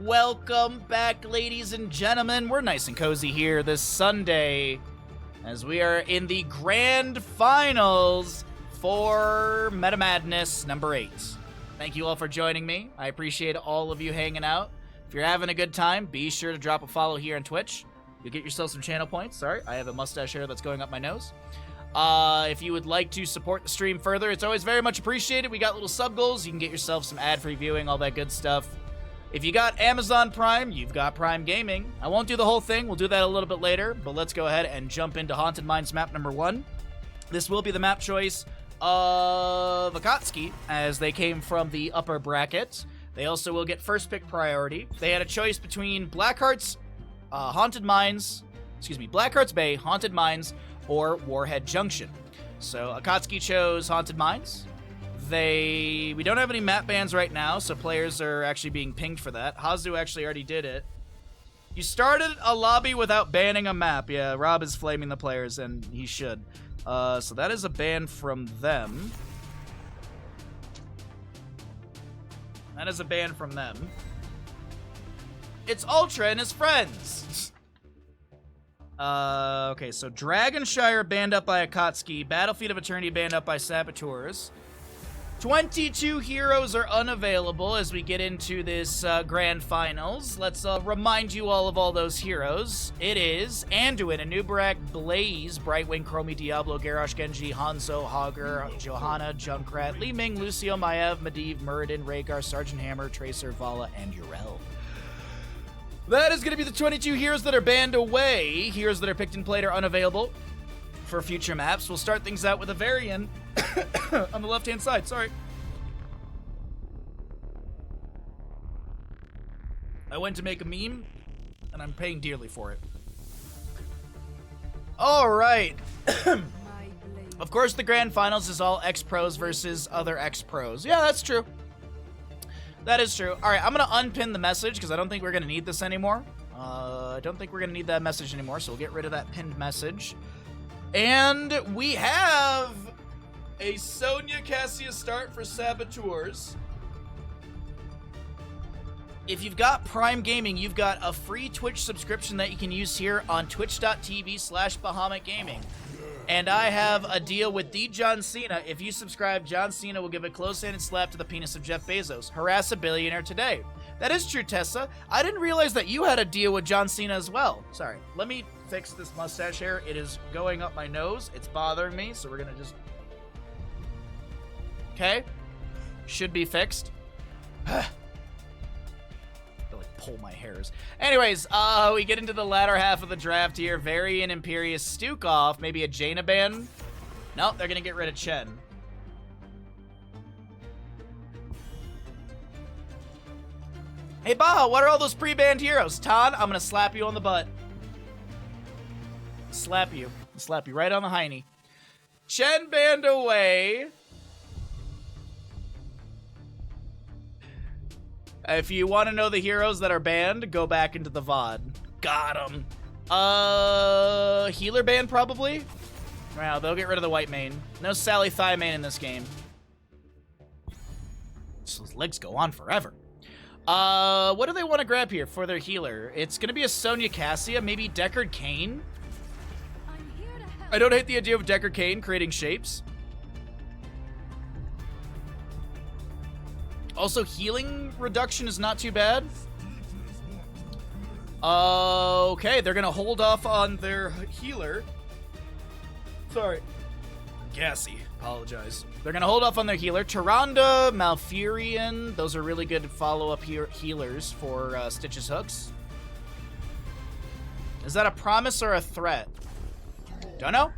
Welcome back, ladies and gentlemen. We're nice and cozy here this Sunday as we are in the grand finals for Meta Madness number 8. Thank you all for joining me. I appreciate all of you hanging out. If you're having a good time, be sure to drop a follow here on Twitch. You'll get yourself some channel points. Sorry, I have a mustache hair that's going up my nose. If you would like to support the stream further, it's always very much appreciated. We got little sub goals. You can get yourself some ad-free viewing, all that good stuff. If you got Amazon Prime, you've got Prime Gaming. I won't do the whole thing. We'll do that a little bit later, but let's go ahead and jump into Haunted Mines map number 1. This will be the map choice of Akatsuki, as they came from the upper bracket. They also will get first pick priority. They had a choice between Blackheart's Blackheart's Bay, Haunted Mines, or Warhead Junction. So Akatsuki chose Haunted Mines. We don't have any map bans right now, so players are actually being pinged for that. Hazu actually already did it. You started a lobby without banning a map. Yeah, Rob is flaming the players, and he should. So that is a ban from them. That is a ban from them. It's Ultra and his friends. Okay, so Dragonshire banned up by Akatsuki. Battlefield of Eternity banned up by Saboteurs. 22 heroes are unavailable as we get into this grand finals. Let's remind you all of all those heroes. It is Anduin, Anubarak, Blaze, Brightwing, Chromie, Diablo, Garrosh, Genji, Hanzo, Hogger, Johanna, Junkrat, Li Ming, Lucio, Maev, Medivh, Muradin, Rhaegar, Sergeant Hammer, Tracer, Vala, and Yrel. That is going to be the 22 heroes that are banned away. Heroes that are picked and played are unavailable for future maps. We'll start things out with a Varian on the left-hand side. Sorry. I went to make a meme, and I'm paying dearly for it. All right. Of course, the grand finals is all ex-pros versus other ex-pros. Yeah, that's true. That is true. All right, I'm going to unpin the message because I don't think we're going to need this anymore. I don't think we're going to need that message anymore, so we'll get rid of that pinned message. And we have a Sonya Cassia start for Saboteurs. If you've got Prime Gaming, you've got a free Twitch subscription that you can use here on twitch.tv/Bahamut Gaming. And I have a deal with the John Cena. If you subscribe, John Cena will give a close-handed slap to the penis of Jeff Bezos. Harass a billionaire today. That is true, Tessa. I didn't realize that you had a deal with John Cena as well. Sorry. Let me fix this mustache hair. It is going up my nose. It's bothering me, so we're going to just... Okay. Should be fixed. Pull my hairs. Anyways, we get into the latter half of the draft here. Varian, Imperious, Stukov, maybe a Jaina ban. Nope, they're gonna get rid of Chen. Hey, Baha, what are all those pre-banned heroes? Tan, I'm gonna slap you on the butt. Slap you. Slap you right on the hiney. Chen banned away. If you want to know the heroes that are banned, go back into the VOD. Got him. Healer ban probably? Wow, they'll get rid of the white main. No Sally Thigh main in this game. So his legs go on forever. What do they want to grab here for their healer? It's going to be a Sonya Cassia, maybe Deckard Cain. I don't hate the idea of Deckard Cain creating shapes. Also, healing reduction is not too bad. Okay, they're gonna hold off on their healer. Sorry. Gassy. Apologize. They're gonna hold off on their healer. Tyrande, Malfurion. Those are really good follow-up healers for Stitch's hooks. Is that a promise or a threat? Don't know.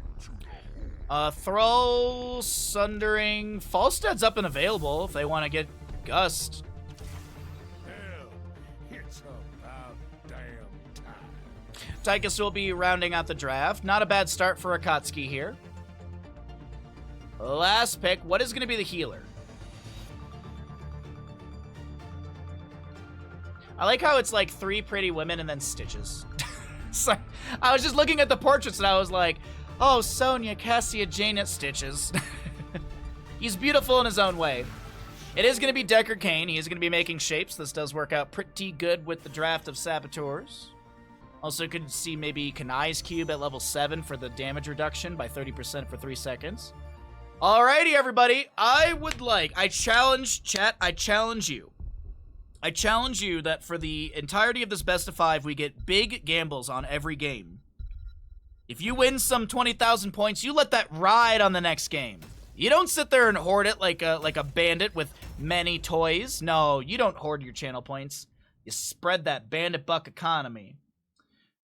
Thrall, Sundering. Falstead's up and available if they want to get Gust. Hell, it's about damn time. Tychus will be rounding out the draft. Not a bad start for Akatsuki here. Last pick. What is going to be the healer? I like how it's like 3 pretty women and then Stitches. So, I was just looking at the portraits and I was like, oh, Sonya, Cassia, Jaina, Stitches. He's beautiful in his own way. It is going to be Deckard Cain. He is going to be making shapes. This does work out pretty good with the draft of Saboteurs. Also could see maybe Kanai's Cube at level 7 for the damage reduction by 30% for 3 seconds. Alrighty, everybody. I challenge chat. I challenge you. I challenge you that for the entirety of this best of 5, we get big gambles on every game. If you win some 20,000 points, you let that ride on the next game. You don't sit there and hoard it like a bandit with many toys. No, you don't hoard your channel points. You spread that bandit buck economy.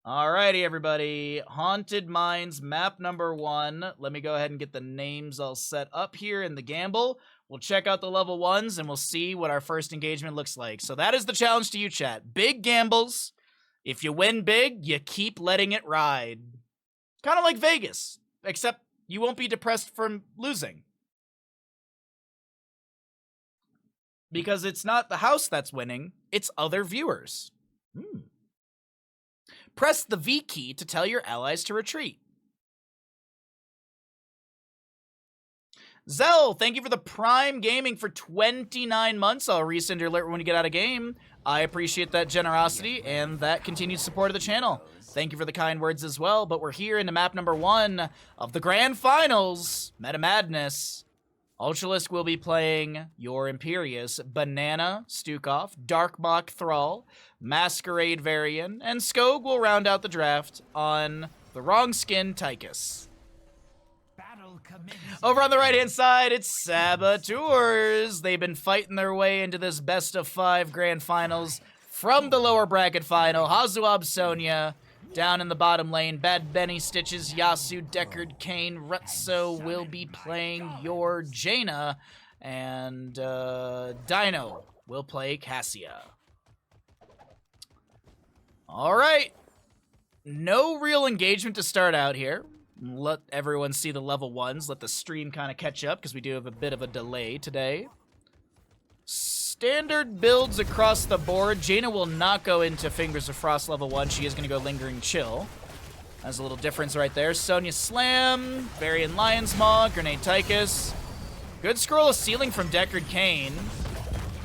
Alrighty, everybody. Haunted Mines, map number 1. Let me go ahead and get the names all set up here in the gamble. We'll check out the level 1s, and we'll see what our first engagement looks like. So that is the challenge to you, chat. Big gambles. If you win big, you keep letting it ride. Kind of like Vegas, except you won't be depressed from losing. Because it's not the house that's winning, it's other viewers. Press the V key to tell your allies to retreat. Zell, thank you for the Prime Gaming for 29 months. I'll resend your alert when you get out of game. I appreciate that generosity and that continued support of the channel. Thank you for the kind words as well, but we're here into map number 1 of the Grand Finals, Meta Madness. Ultralisk will be playing your Imperius, Banana, Stukov, Darkmok Thrall, Masquerade Varian, and Skog will round out the draft on the Wrong Skin Tychus. Over on the right-hand side, it's Saboteurs. They've been fighting their way into this best of 5 Grand Finals from the lower bracket final. Hazuab Sonya. Down in the bottom lane, Bad Benny, Stitches, Yasu, Deckard, Cain, Rutso will be playing your Jaina, and Dino will play Cassia. All right. No real engagement to start out here. Let everyone see the level 1s. Let the stream kind of catch up, because we do have a bit of a delay today. Standard builds across the board. Jaina will not go into Fingers of Frost level 1. She is going to go Lingering Chill. That's a little difference right there. Sonya Slam, Varian Lion's Maw, Grenade Tychus. Good scroll of Ceiling from Deckard Cain.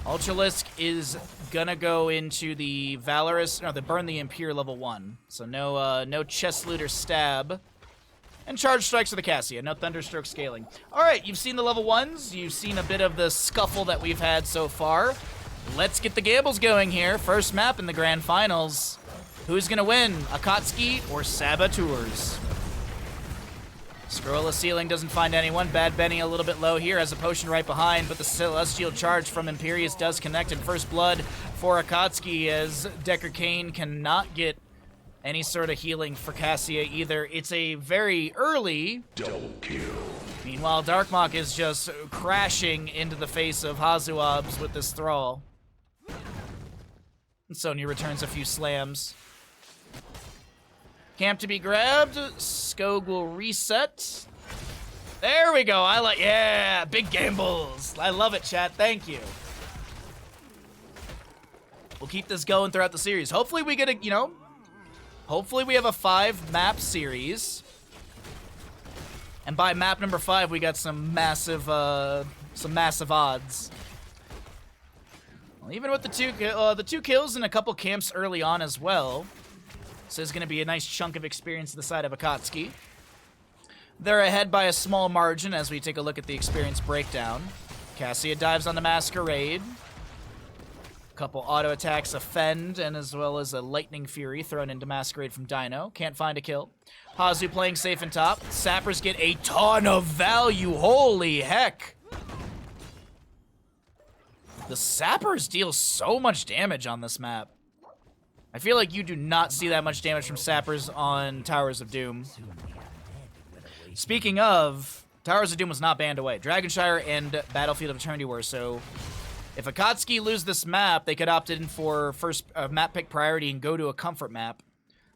Ultralisk is going to go into the Valorous, no, the Burn the Impure level 1. So no Chest Loot or Stab. And Charge Strikes for the Cassia. No Thunderstroke scaling. Alright, you've seen the level 1s. You've seen a bit of the scuffle that we've had so far. Let's get the gambles going here. First map in the Grand Finals. Who's going to win? Akatsuki or Saboteurs? Scroll of Ceiling doesn't find anyone. Bad Benny a little bit low here. Has a potion right behind, but the Celestial Charge from Imperius does connect in First Blood for Akatsuki, as Deckard Cain cannot get any sort of healing for Cassia either. It's a very early Double kill. Meanwhile, Darkmok is just crashing into the face of Hazuabs with this Thrall. And Sonya returns a few slams. Camp to be grabbed. Skog will reset. There we go. Yeah, big gambles. I love it, chat. Thank you. We'll keep this going throughout the series. Hopefully we get a, hopefully we have a 5-map series. And by map number 5, we got some massive odds. Well, even with the two kills and a couple camps early on as well, this is going to be a nice chunk of experience to the side of Akatsuki. They're ahead by a small margin as we take a look at the experience breakdown. Cassia dives on the Masquerade. Couple auto attacks offend, and as well as a Lightning Fury thrown into Masquerade from Dino. Can't find a kill. Hazu playing safe and top. Sappers get a ton of value. Holy heck. The Sappers deal so much damage on this map. I feel like you do not see that much damage from Sappers on Towers of Doom. Speaking of, Towers of Doom was not banned away. Dragonshire and Battlefield of Eternity were, so if Akatsuki lose this map, they could opt in for first map pick priority and go to a comfort map.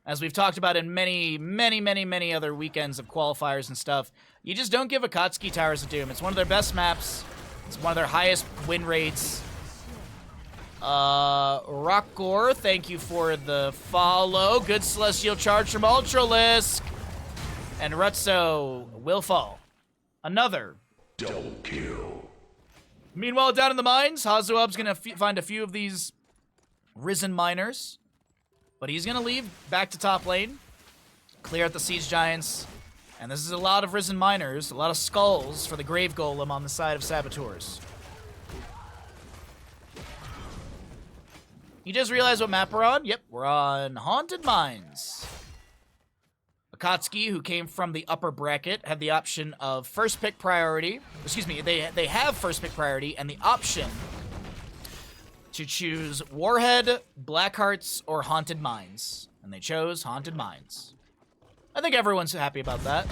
As we've talked about in many other weekends of qualifiers and stuff, you just don't give Akatsuki Towers of Doom. It's one of their best maps. It's one of their highest win rates. Rockgore, thank you for the follow. Good Celestial Charge from Ultralisk. And Rutso will fall. Another Double kill. Meanwhile, down in the mines, Hazuab's gonna find a few of these Risen Miners. But he's gonna leave back to top lane. Clear out the Siege Giants. And this is a lot of Risen Miners, a lot of skulls for the Grave Golem on the side of Saboteurs. You just realized what map we're on? Yep, we're on Haunted Mines. Akatsuki, who came from the upper bracket, had the option of first pick priority. Excuse me, they have first pick priority and the option to choose Warhead, Blackhearts, or Haunted Mines. And they chose Haunted Mines. I think everyone's happy about that.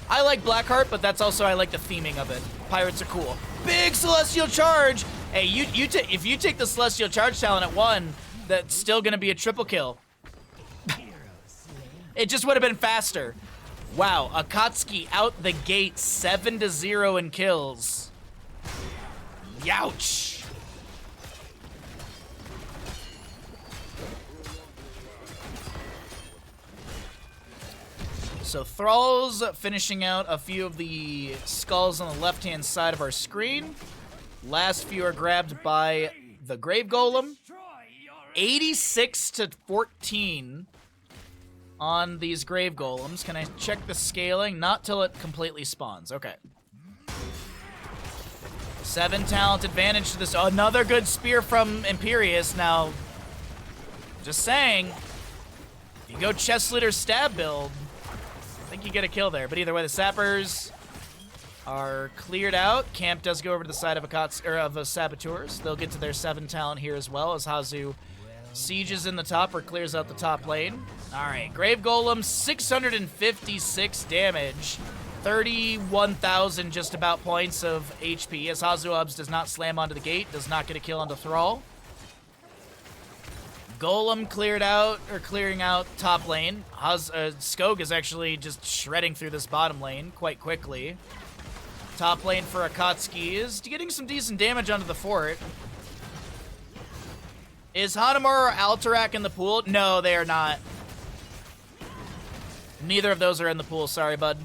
I like Blackheart, but that's also, I like the theming of it. Pirates are cool. Big Celestial Charge! Hey, if you take the Celestial Charge talent at 1, that's still gonna be a triple kill. It just would have been faster. Wow, Akatsuki out the gate 7-0 in kills. Youch! So Thrall's finishing out a few of the skulls on the left-hand side of our screen. Last few are grabbed by the Grave Golem. 86-14 on these Grave Golems. Can I check the scaling? Not till it completely spawns. Okay. 7 talent advantage to this. Another good spear from Imperius. Now, just saying, if you go chest slit or stab build, I think you get a kill there. But either way, the Sappers are cleared out. Camp does go over to the side of Saboteurs. They'll get to their 7 talent here as well as Hazu sieges in the top or clears out the top lane. All right, Grave Golem, 656 damage. 31,000 just about points of HP as Hazuabs does not slam onto the gate, does not get a kill onto Thrall. Golem clearing out top lane. Skog is actually just shredding through this bottom lane quite quickly. Top lane for Akatsuki is getting some decent damage onto the fort. Is Hanamura or Alterac in the pool? No, they are not. Neither of those are in the pool. Sorry, bud.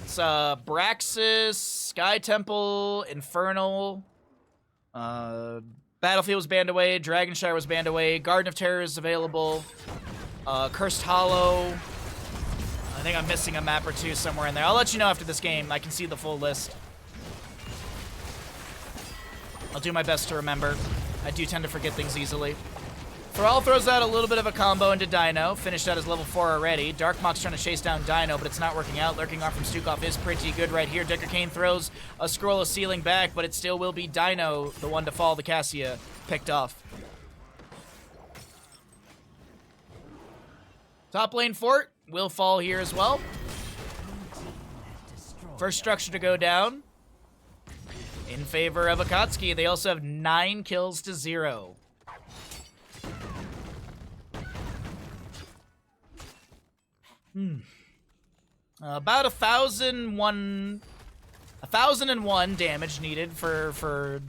It's Braxis, Sky Temple, Infernal, Battlefield was banned away, Dragonshire was banned away, Garden of Terror is available, Cursed Hollow. I think I'm missing a map or two somewhere in there. I'll let you know after this game. I can see the full list. I'll do my best to remember. I do tend to forget things easily. Thrall throws out a little bit of a combo into Dino. Finished out his level 4 already. Darkmock's trying to chase down Dino, but it's not working out. Lurking off from Stukov is pretty good right here. Decker Kane throws a scroll of sealing back, but it still will be Dino, the one to fall. The Cassia picked off. Top lane fort will fall here as well. First structure to go down in favor of Akatsuki. They also have 9 kills to 0. About 1,001 damage needed for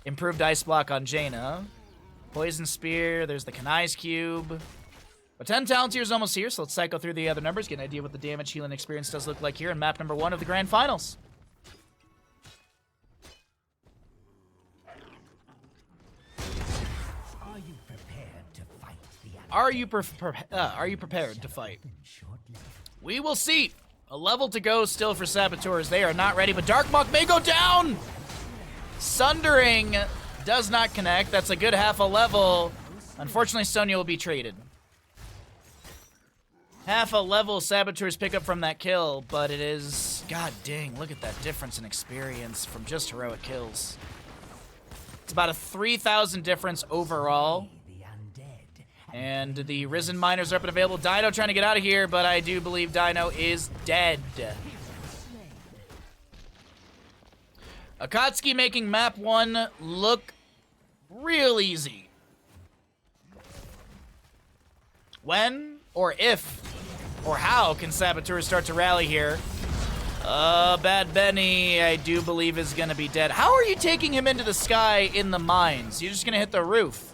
improved ice block on Jaina. Poison Spear, there's the Kanai's Cube. But 10 talent tier is almost here, so let's cycle through the other numbers, get an idea what the damage healing experience does look like here in map number 1 of the Grand Finals. Are you prepared to fight? We will see. A level to go still for Saboteurs. They are not ready, but Darkmock may go down! Sundering does not connect. That's a good half a level. Unfortunately, Sonya will be traded. Half a level Saboteurs pick up from that kill, but it is... God dang, look at that difference in experience from just heroic kills. It's about a 3,000 difference overall. And the Risen Miners are up and available. Dino trying to get out of here, but I do believe Dino is dead. Akatsuki making map 1 look real easy. When or if or how can Saboteurs start to rally here? Bad Benny, I do believe, is going to be dead. How are you taking him into the sky in the mines? You're just going to hit the roof.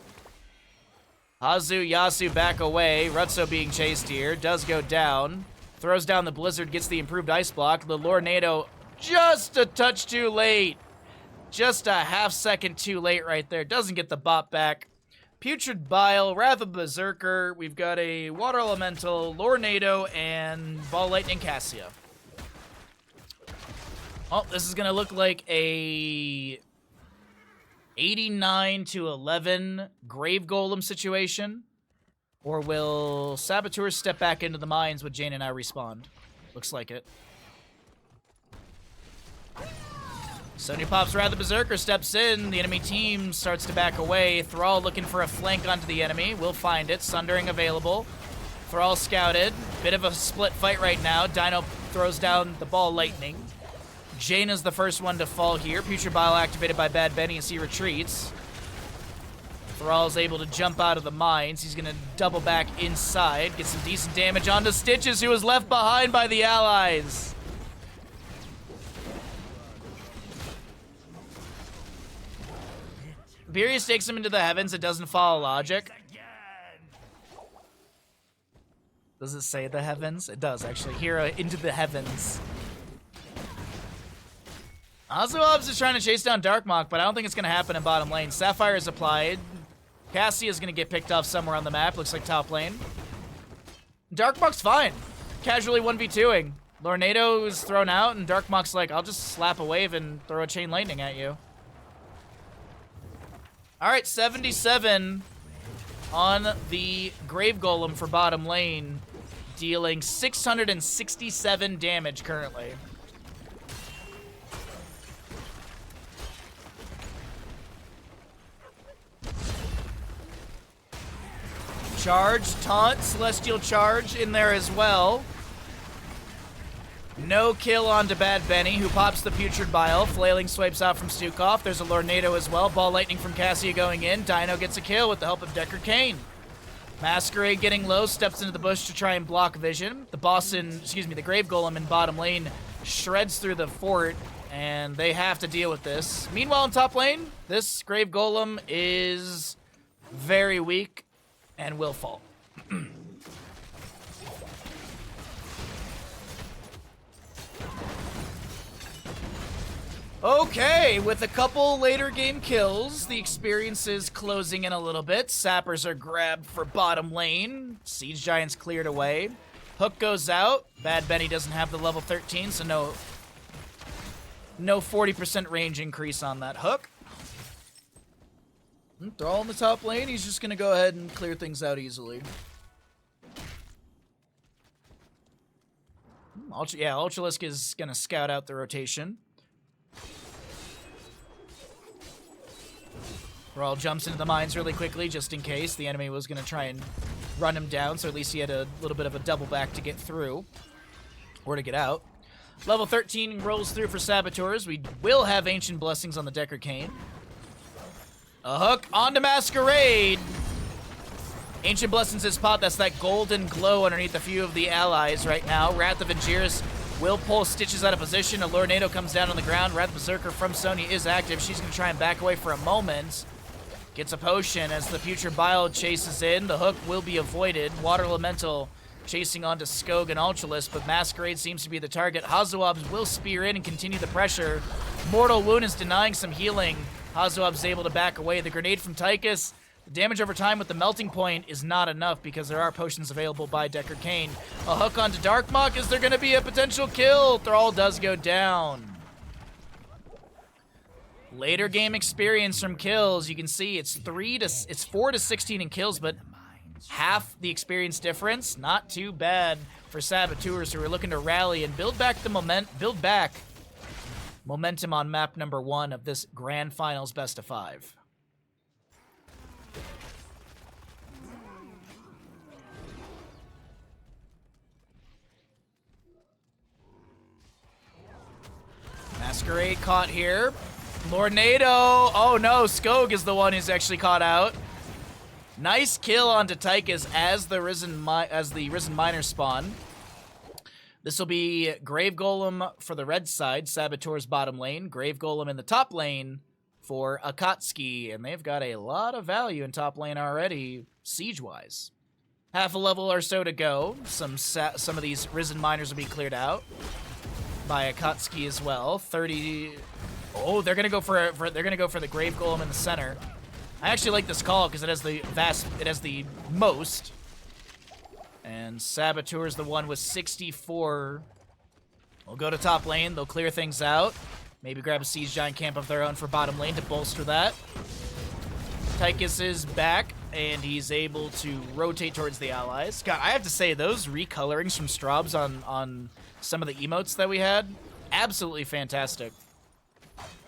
Hazu, Yasu back away. Rutso being chased here. Does go down. Throws down the Blizzard, gets the improved Ice Block. The Lornado just a touch too late. Just a half second too late right there. Doesn't get the bot back. Putrid Bile, Wrath of Berserker. We've got a Water Elemental, Lornado, and Ball Lightning Cassia. Oh, this is going to look like a 89 to 11 Grave Golem situation. Or will Saboteurs step back into the mines with Jane and I respawn? Looks like it. Sony pops Wrath of Berserker, steps in. The enemy team starts to back away. Thrall looking for a flank onto the enemy. We'll find it. Sundering available. Thrall scouted. Bit of a split fight right now. Dino throws down the Ball Lightning. Jaina's the first one to fall here. Putrid Bile activated by Bad Benny as he retreats. Thrall's able to jump out of the mines. He's going to double back inside. Get some decent damage onto Stitches, who was left behind by the allies. Beerus takes him into the heavens. It doesn't follow logic. Does it say the heavens? It does, actually. Hero into the heavens. Ozuobs is trying to chase down Darkmok, but I don't think it's going to happen in bottom lane. Sapphire is applied. Cassie is going to get picked off somewhere on the map. Looks like top lane. Darkmok's fine. Casually 1v2ing. Lornado is thrown out, and Darkmok's like, I'll just slap a wave and throw a chain lightning at you. Alright, 77 on the Grave Golem for bottom lane, dealing 667 damage currently. Charge, taunt, Celestial Charge in there as well. No kill onto Bad Benny, who pops the Putrid Bile. Flailing swipes out from Stukov. There's a Lornado as well. Ball Lightning from Cassia going in. Dino gets a kill with the help of Decker Kane. Masquerade getting low, steps into the bush to try and block vision. The the Grave Golem in bottom lane shreds through the fort, and they have to deal with this. Meanwhile, in top lane, this Grave Golem is very weak and will fall. Okay, with a couple later game kills, the experience is closing in a little bit. Sappers are grabbed for bottom lane. Siege Giants cleared away. Hook goes out. Bad Benny doesn't have the level 13, so no 40% range increase on that hook. Thrall in the top lane. He's just going to go ahead and clear things out easily. Ultralisk is going to scout out the rotation. Thrall jumps into the mines really quickly just in case. The enemy was going to try and run him down, so at least he had a little bit of a double back to get through. Or to get out. Level 13 rolls through for Saboteurs. We will have Ancient Blessings on the Decker Kane. A hook onto Masquerade. Ancient Blessings is pot. That's that golden glow underneath a few of the allies right now. Wrath of Angiers will pull Stitches out of position. A Lornado comes down on the ground. Wrath Berserker from Sony is active. She's going to try and back away for a moment. Gets a potion as the Putrid Bile chases in. The hook will be avoided. Water Elemental chasing onto Skog and Ultralisk, but Masquerade seems to be the target. Hazuobs will spear in and continue the pressure. Mortal Wound is denying some healing. Hazuob's able to back away. The grenade from Tychus. The damage over time with the melting point is not enough because there are potions available by Decker Kane. A hook onto Darkmok. Is there going to be a potential kill? Thrall does go down. Later game experience from kills. You can see it's 4 to 16 in kills, but half the experience difference. Not too bad for Saboteurs who are looking to rally and build back momentum on map number 1 of this Grand Finals Best of 5. Masquerade caught here. Lornado. Oh no, Skog is the one who's actually caught out. Nice kill onto Tychus as the Risen Miner spawn. This will be Grave Golem for the red side, Saboteurs bottom lane. Grave Golem in the top lane for Akatsuki, and they've got a lot of value in top lane already, siege-wise. Half a level or so to go. Some of these Risen Miners will be cleared out by Akatsuki as well. 30. Oh, they're gonna go for the Grave Golem in the center. I actually like this call because it has the most. And Saboteur's the one with 64. We'll go to top lane. They'll clear things out. Maybe grab a Siege Giant camp of their own for bottom lane to bolster that. Tychus is back, and he's able to rotate towards the allies. God, I have to say, those recolorings from Straubs on some of the emotes that we had, absolutely fantastic.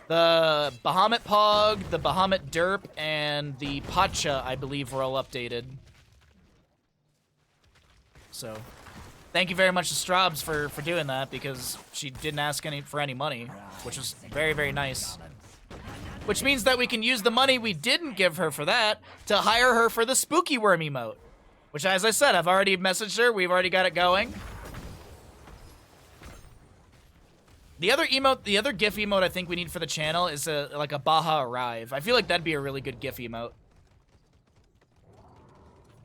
The Bahamut Pog, the Bahamut Derp, and the Pacha, I believe, were all updated. So, thank you very much to Straubs for doing that, because she didn't ask for any money, which was very, very nice. Which means that we can use the money we didn't give her for that to hire her for the Spooky Worm emote. Which, as I said, I've already messaged her. We've already got it going. The other GIF emote I think we need for the channel is like a Baha Arrive. I feel like that'd be a really good GIF emote.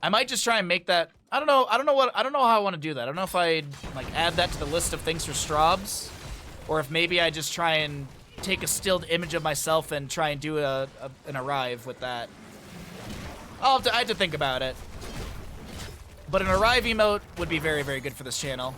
I might just try and make that. I don't know how I want to do that. I don't know if I'd like add that to the list of things for Straubs, or if maybe I just try and take a stilled image of myself and try and do an Arrive with that. I have to think about it. But an Arrive emote would be very, very good for this channel.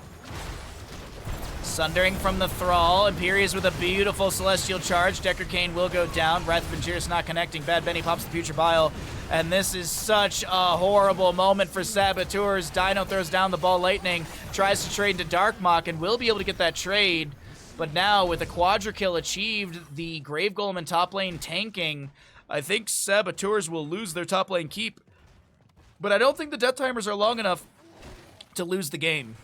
Sundering from the Thrall. Imperius with a beautiful Celestial Charge. Decker Kane will go down. Wrath of Angiris not connecting. Bad Benny pops the Future Bile. And this is such a horrible moment for Saboteurs. Dino throws down the Ball Lightning. Tries to trade into Darkmok and will be able to get that trade. But now, with a Quadra kill achieved, the Grave Golem in top lane tanking, I think Saboteurs will lose their top lane keep. But I don't think the death timers are long enough to lose the game.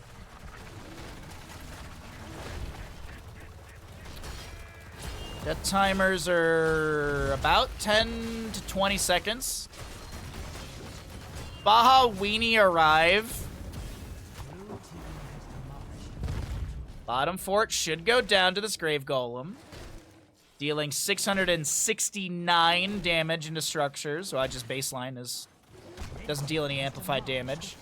Death timers are about 10 to 20 seconds. Baha Weenie arrive. Bottom fort should go down to this Grave Golem, dealing 669 damage into structures. So I just baseline doesn't deal any amplified damage.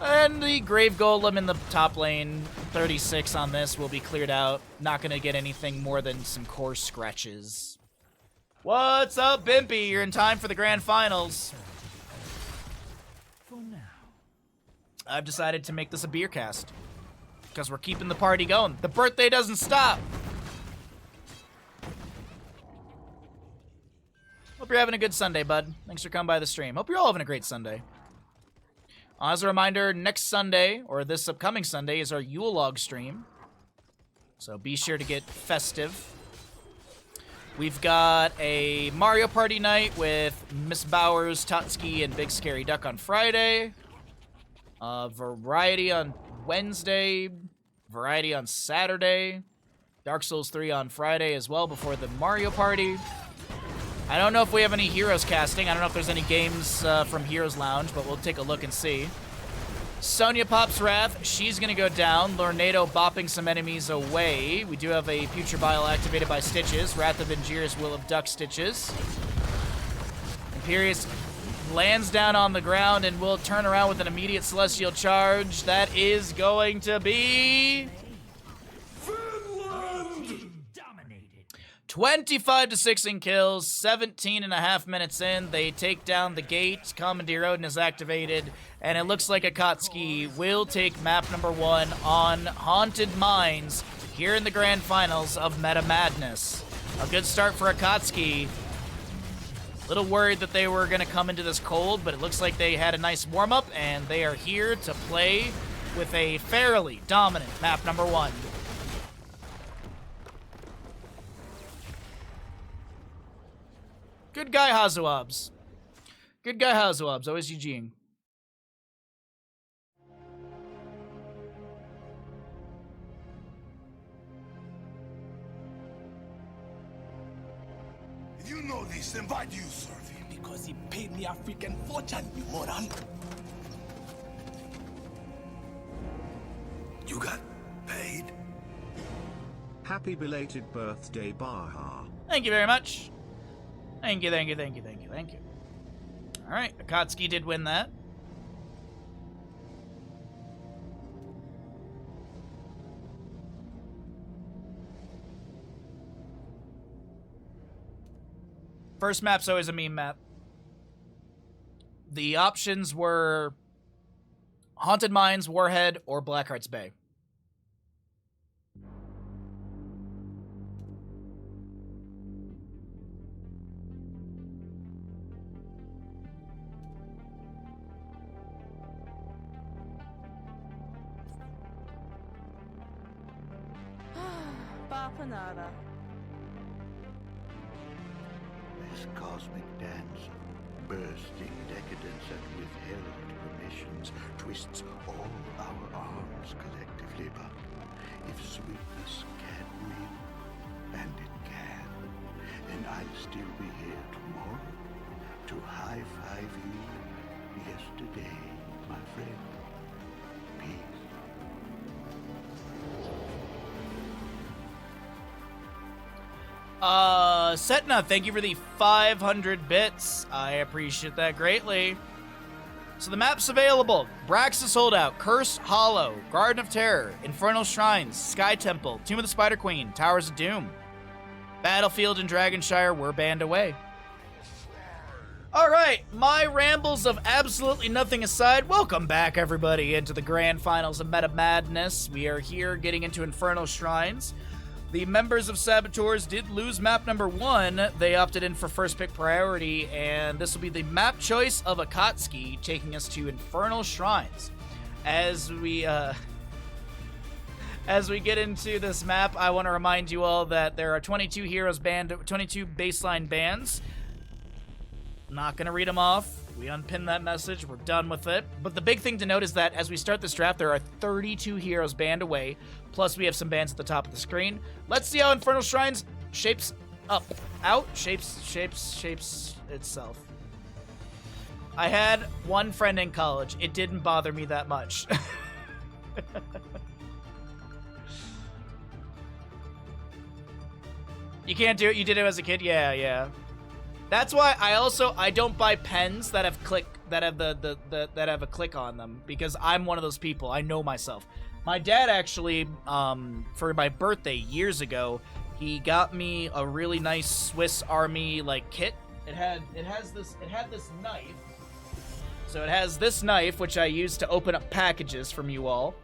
And the Grave Golem in the top lane, 36 on this, will be cleared out. Not going to get anything more than some core scratches. What's up, Bimpy? You're in time for the grand finals. For now. I've decided to make this a beer cast, because we're keeping the party going. The birthday doesn't stop. Hope you're having a good Sunday, bud. Thanks for coming by the stream. Hope you're all having a great Sunday. As a reminder, next Sunday, or this upcoming Sunday, is our Yule Log stream. So be sure to get festive. We've got a Mario Party night with Miss Bowers, Totski, and Big Scary Duck on Friday. Variety on Wednesday. Variety on Saturday. Dark Souls 3 on Friday as well before the Mario Party. I don't know if we have any Heroes casting. I don't know if there's any games from Heroes Lounge, but we'll take a look and see. Sonya pops Wrath. She's going to go down. Lornado bopping some enemies away. We do have a Future Bile activated by Stitches. Wrath of Angiris will abduct Stitches. Imperius lands down on the ground and will turn around with an immediate Celestial Charge. That is going to be 25-6 in kills, 17.5 minutes in. They take down the gate. Commandeer Odin is activated, and it looks like Akatsuki will take map number 1 on Haunted Mines here in the grand finals of Meta Madness. A good start for Akatsuki. A little worried that they were going to come into this cold, but it looks like they had a nice warm-up, and they are here to play with a fairly dominant map number 1. Good guy, Hazuabs. Good guy, Hazuabs. Always Eugene. You know this, then why do you serve him? Because he paid me a freaking fortune, you moron. You got paid? Happy belated birthday, Baha. Thank you very much. Thank you, thank you, thank you, thank you, thank you. All right, Akatsuki did win that. First map's always a meme map. The options were Haunted Mines, Warhead, or Blackheart's Bay. Bapanada. This cosmic dance of bursting decadence and withheld permissions twists all our arms collectively, but if sweetness can win, and it can, then I'll still be here tomorrow to high-five you yesterday, my friend. Peace. Setna, thank you for the 500 bits. I appreciate that greatly. So the map's available. Braxis Holdout, Curse Hollow, Garden of Terror, Infernal Shrines, Sky Temple, Tomb of the Spider Queen, Towers of Doom. Battlefield and Dragonshire were banned away. Alright, my rambles of absolutely nothing aside, welcome back everybody into the grand finals of Meta Madness. We are here getting into Infernal Shrines. The members of Saboteurs did lose map number 1. They opted in for first pick priority, and this will be the map choice of Akatsuki, taking us to Infernal Shrines. As we get into this map, I want to remind you all that there are 22 heroes banned, 22 baseline bans. Not gonna read them off. We unpinned that message. We're done with it. But the big thing to note is that as we start this draft, there are 32 heroes banned away. Plus, we have some bans at the top of the screen. Let's see how Infernal Shrines shapes itself. I had one friend in college. It didn't bother me that much. You can't do it. You did it as a kid. Yeah. That's why I don't buy pens that have that have a click on them, because I'm one of those people. I know myself. My dad actually, for my birthday years ago, he got me a really nice Swiss Army like kit. It had this knife. So it has this knife, which I use to open up packages from you all,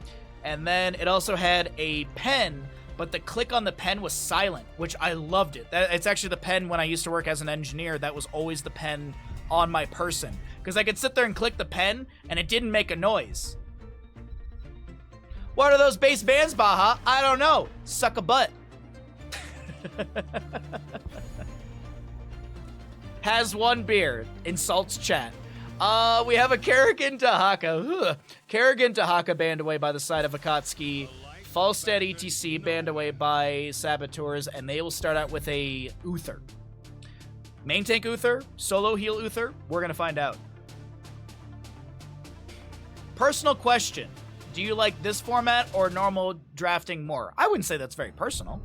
and then it also had a pen. But the click on the pen was silent, which I loved it. It's actually the pen when I used to work as an engineer. That was always the pen on my person, because I could sit there and click the pen and it didn't make a noise. What are those base bands, Baha? I don't know. Suck a butt. Has one beer. Insults chat. We have a Kerrigan Tahaka. Kerrigan Tahaka banned away by the side of Akatsuki. Falstad ETC banned away by Saboteurs, and they will start out with a Uther. Main tank Uther, solo heal Uther, we're going to find out. Personal question. Do you like this format or normal drafting more? I wouldn't say that's very personal.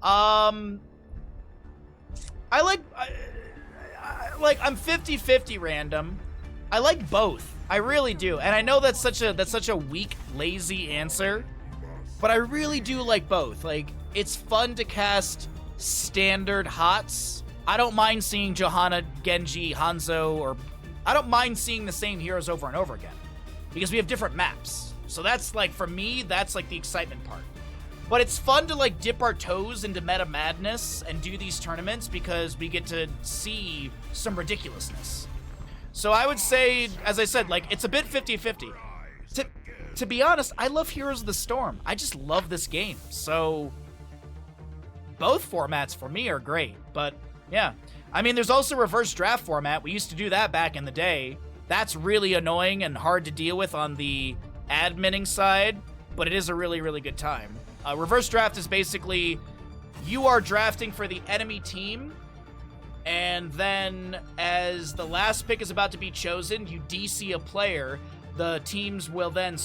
I'm 50-50 random. I like both. I really do. And I know that's such a weak, lazy answer. But I really do like both. Like, it's fun to cast standard HOTS. I don't mind seeing Johanna, Genji, Hanzo, or... I don't mind seeing the same heroes over and over again. Because we have different maps. So that's, like, for me, that's, like, the excitement part. But it's fun to, like, dip our toes into Meta Madness and do these tournaments because we get to see some ridiculousness. So I would say, as I said, like, it's a bit 50-50. To be honest, I love Heroes of the Storm. I just love this game. So both formats for me are great. But yeah, I mean, there's also reverse draft format. We used to do that back in the day. That's really annoying and hard to deal with on the adminning side, but it is a really, really good time. Reverse draft is basically you are drafting for the enemy team, and then as the last pick is about to be chosen, you DC a player. The teams will then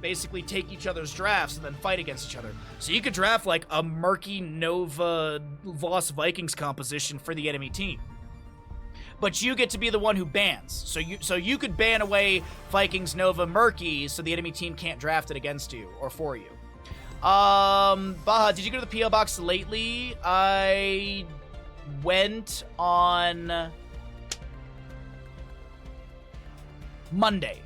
basically take each other's drafts and then fight against each other. So you could draft like a murky Nova Voss Vikings composition for the enemy team. but you get to be the one who bans. So you could ban away Vikings Nova Murky so the enemy team can't draft it against you or for you. Baha, did you go to the PO box lately? I went on Monday.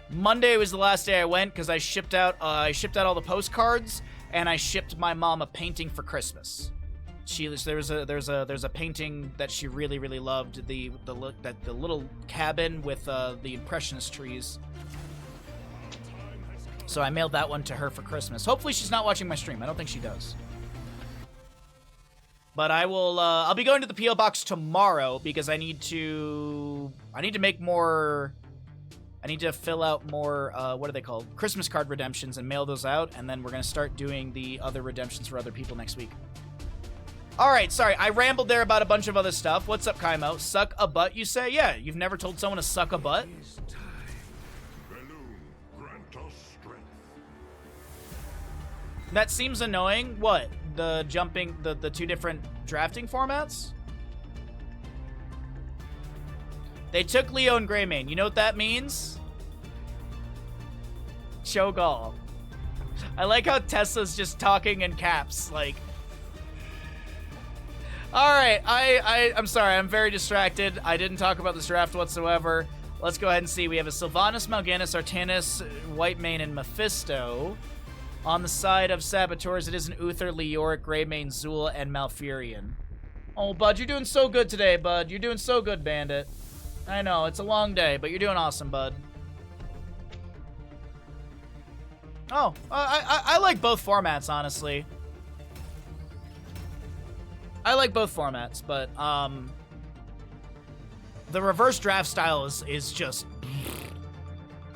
Monday was the last day I went because I shipped out all the postcards and I shipped my mom a painting for Christmas. There's a painting that she really loved, the little cabin with the impressionist trees. So I mailed that one to her for Christmas. Hopefully she's not watching my stream. I don't think she does. But I'll be going to the PO box tomorrow because I need to make more. I need to fill out more, what are they called? Christmas card redemptions and mail those out, and then we're going to start doing the other redemptions for other people next week. All right, sorry, I rambled there about a bunch of other stuff. What's up, Kaimo? Suck a butt, you say? Yeah, you've never told someone to suck a butt? That seems annoying. What? The jumping, the two different drafting formats? They took Leo and Greymane. You know what that means? Cho'Gall. I like how Tessa's just talking in caps, like... Alright, I'm sorry, I'm very distracted. I didn't talk about this draft whatsoever. Let's go ahead and see. We have a Sylvanas, Mal'Ganis, Artanis, Whitemane, and Mephisto. On the side of Saboteurs, it is an Uther, Leoric, Greymane, Zool, and Malfurion. Oh, Bud, you're doing so good today, Bud. You're doing so good, Bandit. I know, it's a long day, but you're doing awesome, Bud. Oh, I like both formats, honestly. I like both formats, but, the reverse draft style is just...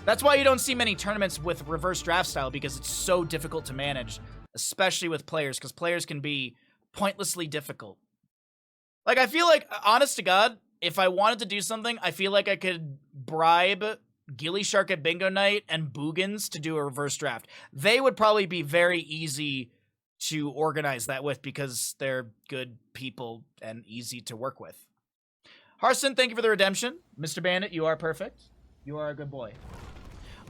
That's why you don't see many tournaments with reverse draft style, because it's so difficult to manage, especially with players, because players can be pointlessly difficult. Like, I feel like, honest to God, if I wanted to do something, I feel like I could bribe Gilly Shark at Bingo Night and Boogans to do a reverse draft. They would probably be very easy to organize that with because they're good people and easy to work with. Harson, thank you for the redemption. Mr. Bandit, you are perfect. You are a good boy.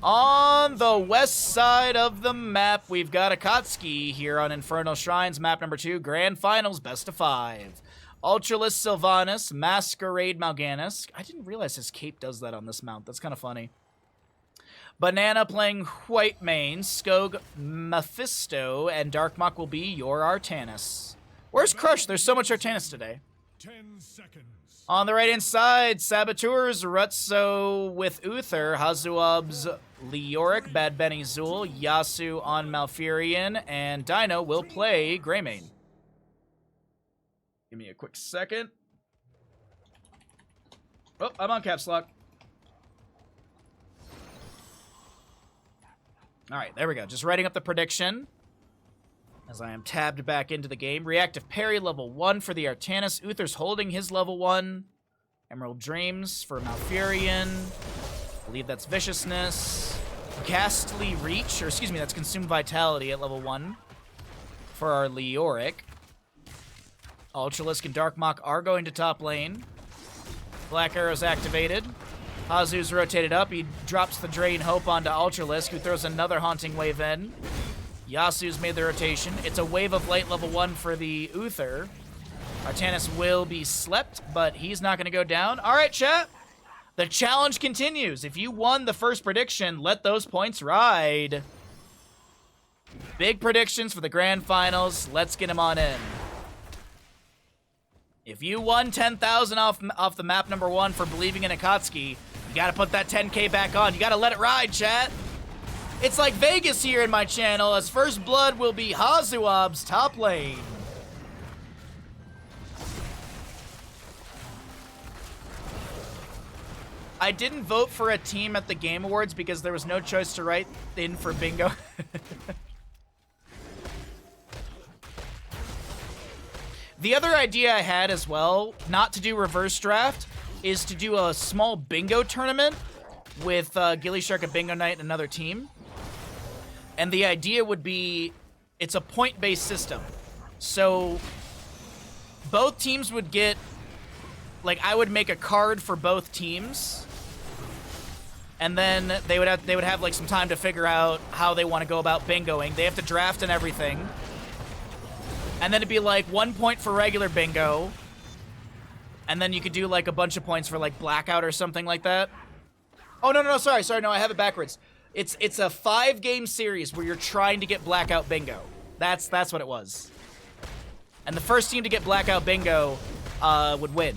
On the west side of the map, we've got Akatsuki here on Infernal Shrines, map number 2, Grand Finals, best of 5. Ultralisk Sylvanas, Masquerade Mal'Ganis. I didn't realize his cape does that on this mount. That's kind of funny. Banana playing Whitemane, Skog Mephisto, and Darkmok will be your Artanis. Where's Crush? There's so much Artanis today. 10 seconds. On the right-hand side, Saboteurs, Rutso with Uther, Hazuab's Leoric, Bad Benny Zool, Yasu on Malfurion, and Dino will play Greymane. Give me a quick second. Oh, I'm on caps lock. All right, there we go. Just writing up the prediction as I am tabbed back into the game. Reactive Parry, level 1 for the Artanis. Uther's holding his level 1. Emerald Dreams for Malfurion. I believe that's Viciousness. Ghastly Reach, or excuse me, that's Consume Vitality at level 1 for our Leoric. Ultralisk and Darkmok are going to top lane. Black Arrow's activated. Hazu's rotated up. He drops the Drain Hope onto Ultralisk, who throws another Haunting Wave in. Yasu's made the rotation. It's a Wave of Light level 1 for the Uther. Artanis will be slept, but he's not going to go down. All right, chat. The challenge continues. If you won the first prediction, let those points ride. Big predictions for the Grand Finals. Let's get them on in. If you won 10,000 off the map number 1 for believing in Akatsuki, you gotta put that 10K back on. You gotta let it ride, chat. It's like Vegas here in my channel, as First Blood will be Hazuab's top lane. I didn't vote for a team at the Game Awards because there was no choice to write in for bingo. The other idea I had as well, not to do reverse draft, is to do a small bingo tournament with Gilly Shark at Bingo Night and another team. And the idea would be, it's a point-based system. So both teams would get like, I would make a card for both teams, and then they would have like some time to figure out how they want to go about bingoing. They have to draft and everything, and then it'd be like 1 point for regular bingo, and then you could do like a bunch of points for like blackout or something like that. Oh no, sorry, no, I have it backwards. It's a 5-game series where you're trying to get blackout bingo. That's what it was. And the first team to get blackout bingo would win.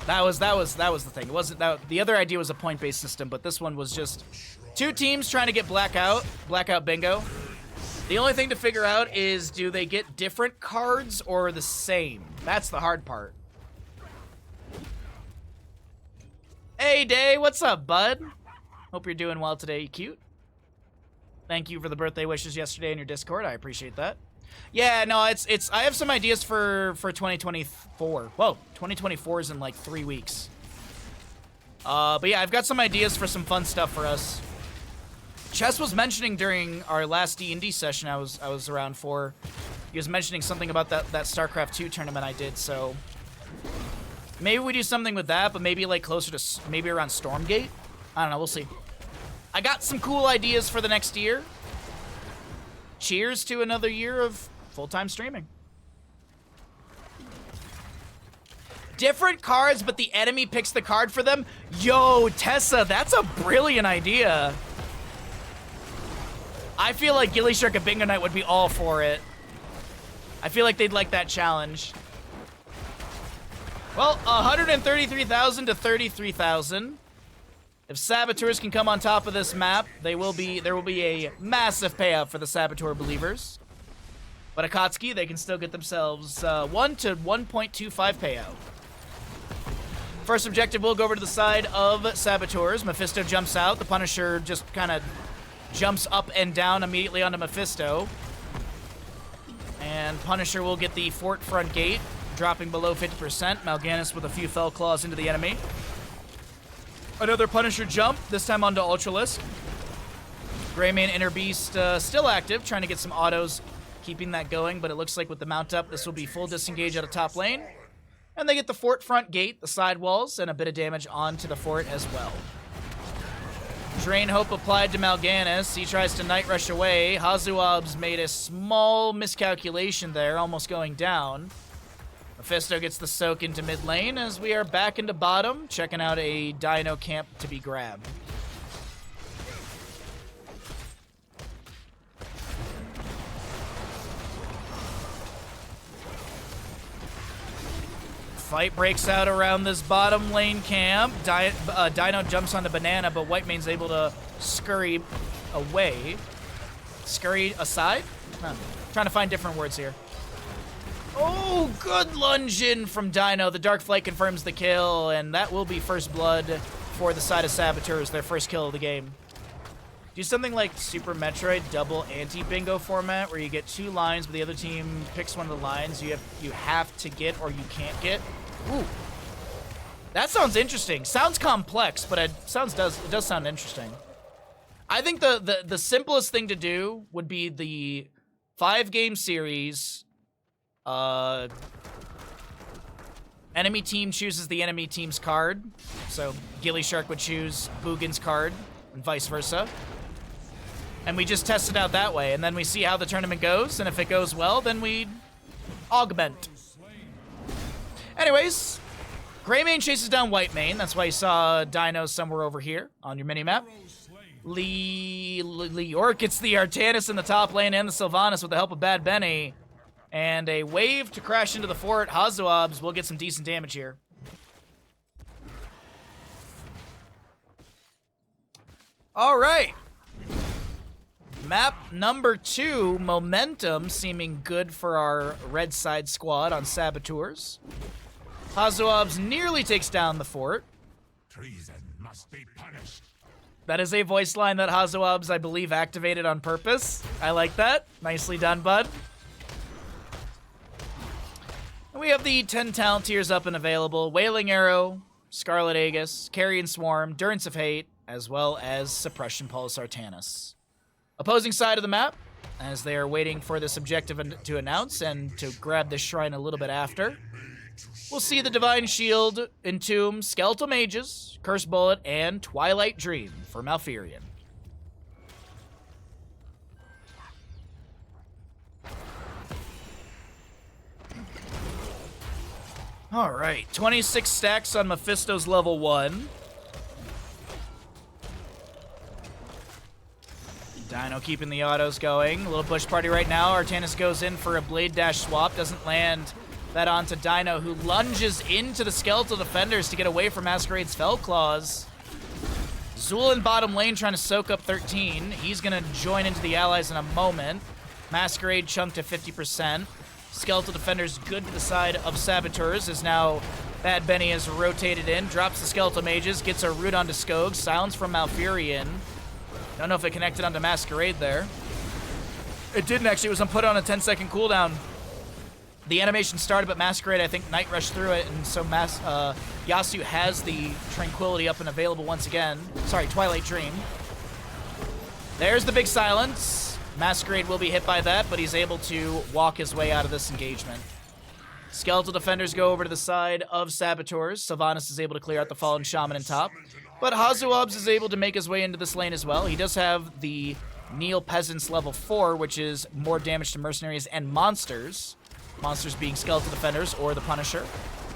That was the thing. It wasn't that the other idea was a point-based system, but this one was just 2 teams trying to get blackout bingo. The only thing to figure out is, do they get different cards or the same? That's the hard part. Hey, Day, what's up, bud? Hope you're doing well today, you cute. Thank you for the birthday wishes yesterday in your Discord. I appreciate that. Yeah, no, it's. I have some ideas for 2024. Whoa, 2024 is in like 3 weeks. But yeah, I've got some ideas for some fun stuff for us. Chess was mentioning during our last D&D session I was around for. He was mentioning something about that StarCraft 2 tournament I did, so maybe we do something with that, but maybe like closer to maybe around Stormgate. I don't know, we'll see. I got some cool ideas for the next year. Cheers to another year of full-time streaming. Different cards, but the enemy picks the card for them. Yo, Tessa, that's a brilliant idea. I feel like Gilly Shark and Bingo Night would be all for it. I feel like they'd like that challenge. Well, 133,000 to 33,000. If Saboteurs can come on top of this map, there will be a massive payout for the Saboteur believers. But Akatsuki, they can still get themselves 1 to 1.25 payout. First objective will go over to the side of Saboteurs. Mephisto jumps out. The Punisher just kind of jumps up and down immediately onto Mephisto. And Punisher will get the fort front gate, dropping below 50%. Mal'Ganis with a few fell claws into the enemy. Another Punisher jump, this time onto Ultralisk. Greymane Inner Beast still active, trying to get some autos, keeping that going, but it looks like with the mount up, this will be full disengage out of top lane. And they get the fort front gate, the side walls, and a bit of damage onto the fort as well. Drain Hope applied to Mal'Ganis. He tries to Night Rush away. Hazuab's made a small miscalculation there, almost going down. Mephisto gets the soak into mid lane as we are back into bottom, checking out a Dino camp to be grabbed. Fight breaks out around this bottom lane camp. Dino jumps onto Banana, but Whitemane's able to scurry away. Scurry aside? Huh. Trying to find different words here. Oh, good lunge in from Dino. The Dark Flight confirms the kill, and that will be first blood for the side of Saboteurs, their first kill of the game. Do something like Super Metroid double anti-bingo format, where you get 2 lines, but the other team picks one of the lines you have to get or you can't get. Ooh. That sounds interesting. Sounds complex, but it does sound interesting. I think the simplest thing to do would be the 5-game series. Enemy team chooses the enemy team's card. So Gilly Shark would choose Bugin's card and vice versa. And we just test it out that way, and then we see how the tournament goes, and if it goes well, then we augment. Anyways, Greymane chases down Whitemane. That's why you saw Dino somewhere over here on your minimap. Leoric gets the Artanis in the top lane and the Sylvanas with the help of Bad Benny. And a wave to crash into the fort. Hazuabs will get some decent damage here. All right. Map number 2, Momentum, seeming good for our red side squad on Saboteurs. Hazuabs nearly takes down the fort. Treason must be punished. That is a voice line that Hazuabs, I believe, activated on purpose. I like that. Nicely done, bud. We have the 10 talent tiers up and available. Wailing Arrow, Scarlet Aegis, Carrion Swarm, Durance of Hate, as well as Suppression Pulse Artanis. Opposing side of the map, as they are waiting for this objective to announce and to grab this shrine a little bit after. We'll see the Divine Shield, Entomb, Skeletal Mages, Curse Bullet, and Twilight Dream for Malfurion. Alright, 26 stacks on Mephisto's level 1. Dino keeping the autos going. A little push party right now. Artanis goes in for a Blade Dash swap. Doesn't land that onto Dino, who lunges into the Skeletal Defenders to get away from Masquerade's Fell Claws. Zool in bottom lane trying to soak up 13. He's going to join into the allies in a moment. Masquerade chunked to 50%. Skeletal Defenders good to the side of Saboteurs, as now Bad Benny has rotated in. Drops the Skeletal Mages, gets a root onto Skog. Silence from Malfurion. Don't know if it connected onto Masquerade there. It didn't actually. It was put on a 10-second cooldown. The animation started, but Masquerade, I think, Night Rush through it, and so Yasuo has the Tranquility up and available once again. Sorry, Twilight Dream. There's the big silence. Masquerade will be hit by that, but he's able to walk his way out of this engagement. Skeletal Defenders go over to the side of Saboteurs. Sylvanas is able to clear out the Fallen Shaman in top. But Hazuabs is able to make his way into this lane as well. He does have the Neil Peasants level 4, which is more damage to mercenaries and monsters. Monsters being Skeletal Defenders or the Punisher.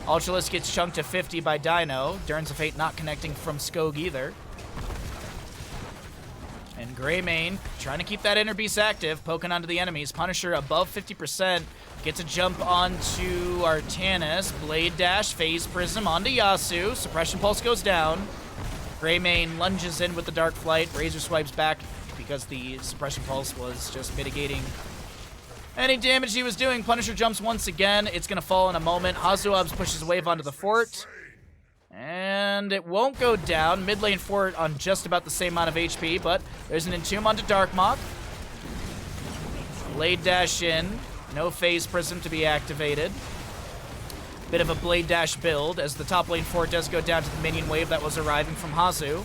Ultralisk gets chunked to 50 by Dino. Durance of Fate not connecting from Skog either. And Greymane trying to keep that Inner Beast active, poking onto the enemies. Punisher above 50%. Gets a jump onto Artanis. Blade Dash, Phase Prism onto Yasuo. Suppression Pulse goes down. Greymane lunges in with the Dark Flight. Razor swipes back because the Suppression Pulse was just mitigating any damage he was doing. Punisher jumps once again. It's going to fall in a moment. Hazuabs pushes a wave onto the fort. And it won't go down. Mid lane fort on just about the same amount of HP, but there's an Entomb onto Darkmoth. Blade Dash in. No Phase Prism to be activated. Bit of a Blade Dash build as the top lane fort does go down to the minion wave that was arriving from Hazu.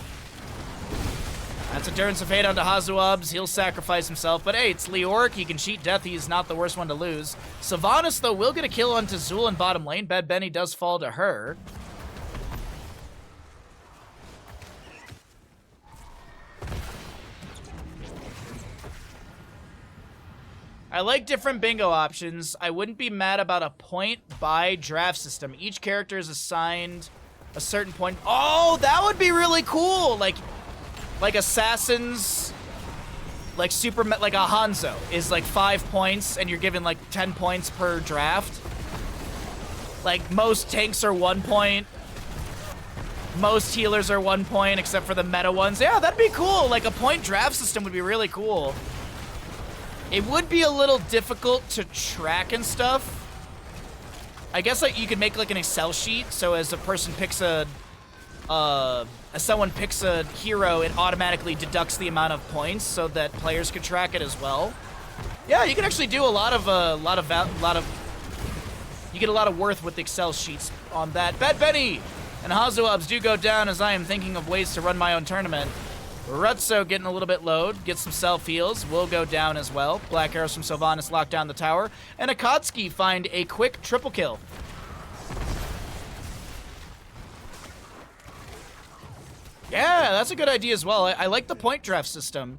That's a Durance of Fate onto Hazuabs. He'll sacrifice himself, but hey, it's Leoric. He can cheat death. He's not the worst one to lose. Sylvanas, though, will get a kill onto Zool in bottom lane. Bad Benny does fall to her. I like different bingo options. I wouldn't be mad about a point buy draft system. Each character is assigned a certain point. Oh, that would be really cool. Like Assassins, like like a Hanzo is like 5 points and you're given like 10 points per draft. Like most tanks are 1 point. Most healers are 1 point except for the meta ones. Yeah, that'd be cool. Like a point draft system would be really cool. It would be a little difficult to track and stuff. I guess like you could make like an Excel sheet, so as a person picks as someone picks a hero, it automatically deducts the amount of points so that players could track it as well. Yeah, you can actually do a lot of you get a lot of worth with Excel sheets on that. Bad Benny and Hazuabs do go down as I am thinking of ways to run my own tournament. Rutso getting a little bit low, gets some self-heals, will go down as well. Black Arrows from Sylvanas lock down the tower, and Akatsuki find a quick triple kill. Yeah, that's a good idea as well. I like the point draft system,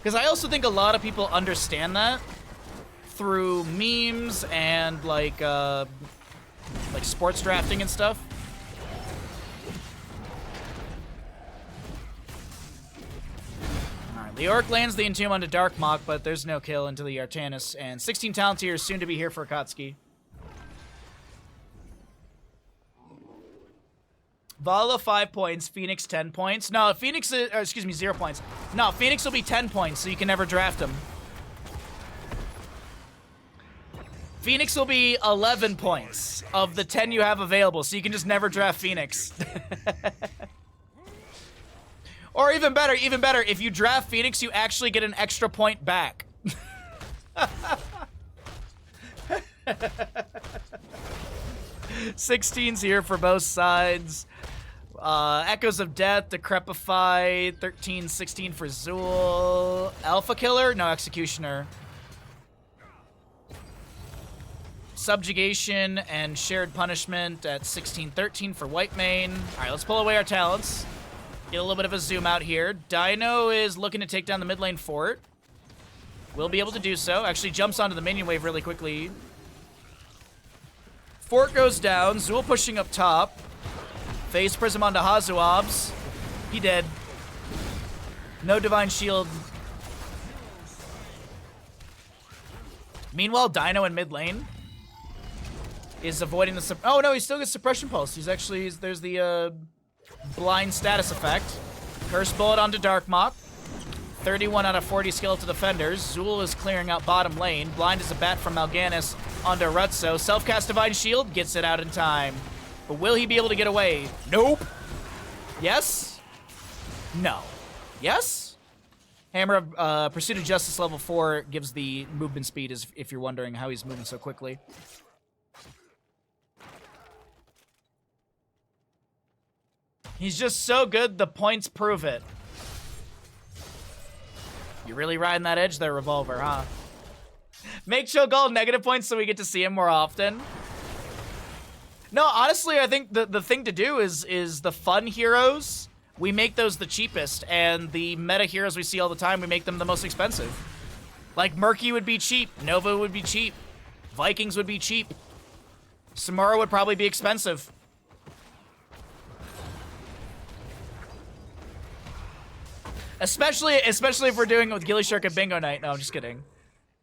because I also think a lot of people understand that through memes and like sports drafting and stuff. Leoric lands the Entomb onto Darkmoth, but there's no kill into the Artanis, and 16 talent tiers soon to be here for Akatsuki. Vala 5 points, Phoenix 10 points. No, Phoenix, excuse me, 0 points. No, Phoenix will be 10 points, so you can never draft him. Phoenix will be 11 points of the 10 you have available, so you can just never draft Phoenix. Or even better, if you draft Phoenix, you actually get an extra point back. 16's here for both sides. Echoes of Death, Decrepify, 13, 16 for Zool. Alpha Killer? No, Executioner. Subjugation and Shared Punishment at 16-13 for Whitemane. All right, let's pull away our talents. Get a little bit of a zoom out here. Dino is looking to take down the mid lane fort. Will be able to do so. Actually jumps onto the minion wave really quickly. Fort goes down. Zul pushing up top. Phase Prism onto Hazuabs. He dead. No Divine Shield. Meanwhile, Dino in mid lane is avoiding the... Oh, no, he still gets Suppression Pulse. He's actually... There's the blind status effect. Curse Bullet onto Darkmok. 31 out of 40 Skeletal Defenders. Zul is clearing out bottom lane. Blind as a bat from Mal'Ganis onto Rutso. Self-cast Divine Shield, gets it out in time. But will he be able to get away? Nope. Yes? No. Yes? Hammer of Pursuit of Justice level 4 gives the movement speed, if you're wondering how he's moving so quickly. He's just so good, the points prove it. You're really riding that edge there, Revolver, huh? Make Cho'Gall negative points so we get to see him more often. No, honestly, I think the thing to do is the fun heroes, we make those the cheapest, and the meta heroes we see all the time, we make them the most expensive. Like, Murky would be cheap, Nova would be cheap, Vikings would be cheap, Samara would probably be expensive. Especially if we're doing it with Gilly Shark and Bingo Night. No, I'm just kidding.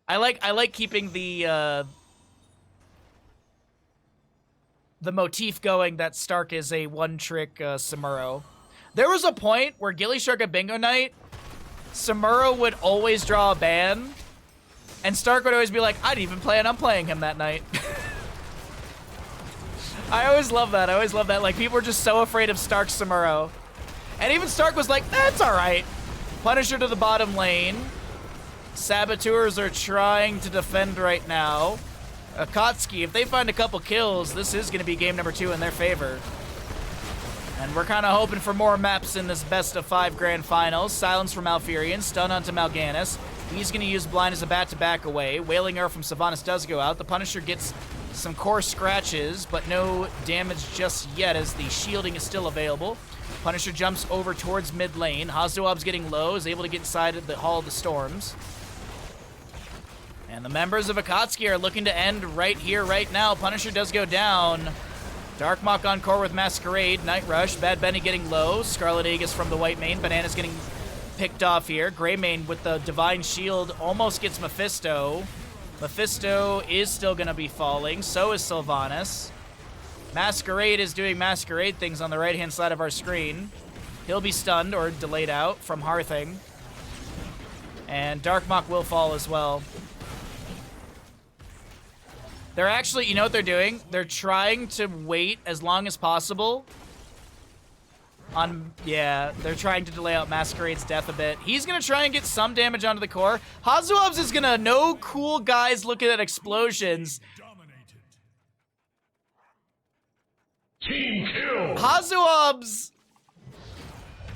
I like keeping the motif going that Stark is a one-trick Samuro. There was a point where Gilly Shark and Bingo Night, Samuro would always draw a ban, and Stark would always be like, I didn't even plan on playing him that night. I always love that. I always love that. Like, people were just so afraid of Stark Samuro. And even Stark was like, that's alright. Punisher to the bottom lane. Saboteurs are trying to defend right now. Akatsuki, if they find a couple kills, this is going to be game number 2 in their favor. And we're kind of hoping for more maps in this best of 5 grand finals. Silence from Malfurion, stun onto Mal'Ganis. He's going to use Blind as a bat to back away. Wailing Arrow from Sylvanas does go out. The Punisher gets some core scratches, but no damage just yet as the shielding is still available. Punisher jumps over towards mid lane. Hazuab's getting low, is able to get inside of the Hall of the Storms. And the members of Akatsuki are looking to end right here, right now. Punisher does go down. Darkmok on core with Masquerade. Night Rush. Bad Benny getting low. Scarlet Aegis from the Whitemane. Banana's getting picked off here. Greymane with the Divine Shield almost gets Mephisto. Mephisto is still going to be falling. So is Sylvanas. Masquerade is doing Masquerade things on the right-hand side of our screen. He'll be stunned or delayed out from Hearthing. And Darkmok will fall as well. They're actually, you know what they're doing? They're trying to wait as long as possible on, yeah, they're trying to delay out Masquerade's death a bit. He's going to try and get some damage onto the core. Hazuabs is going to, no cool guys looking at explosions. Team kill. Hazuabs,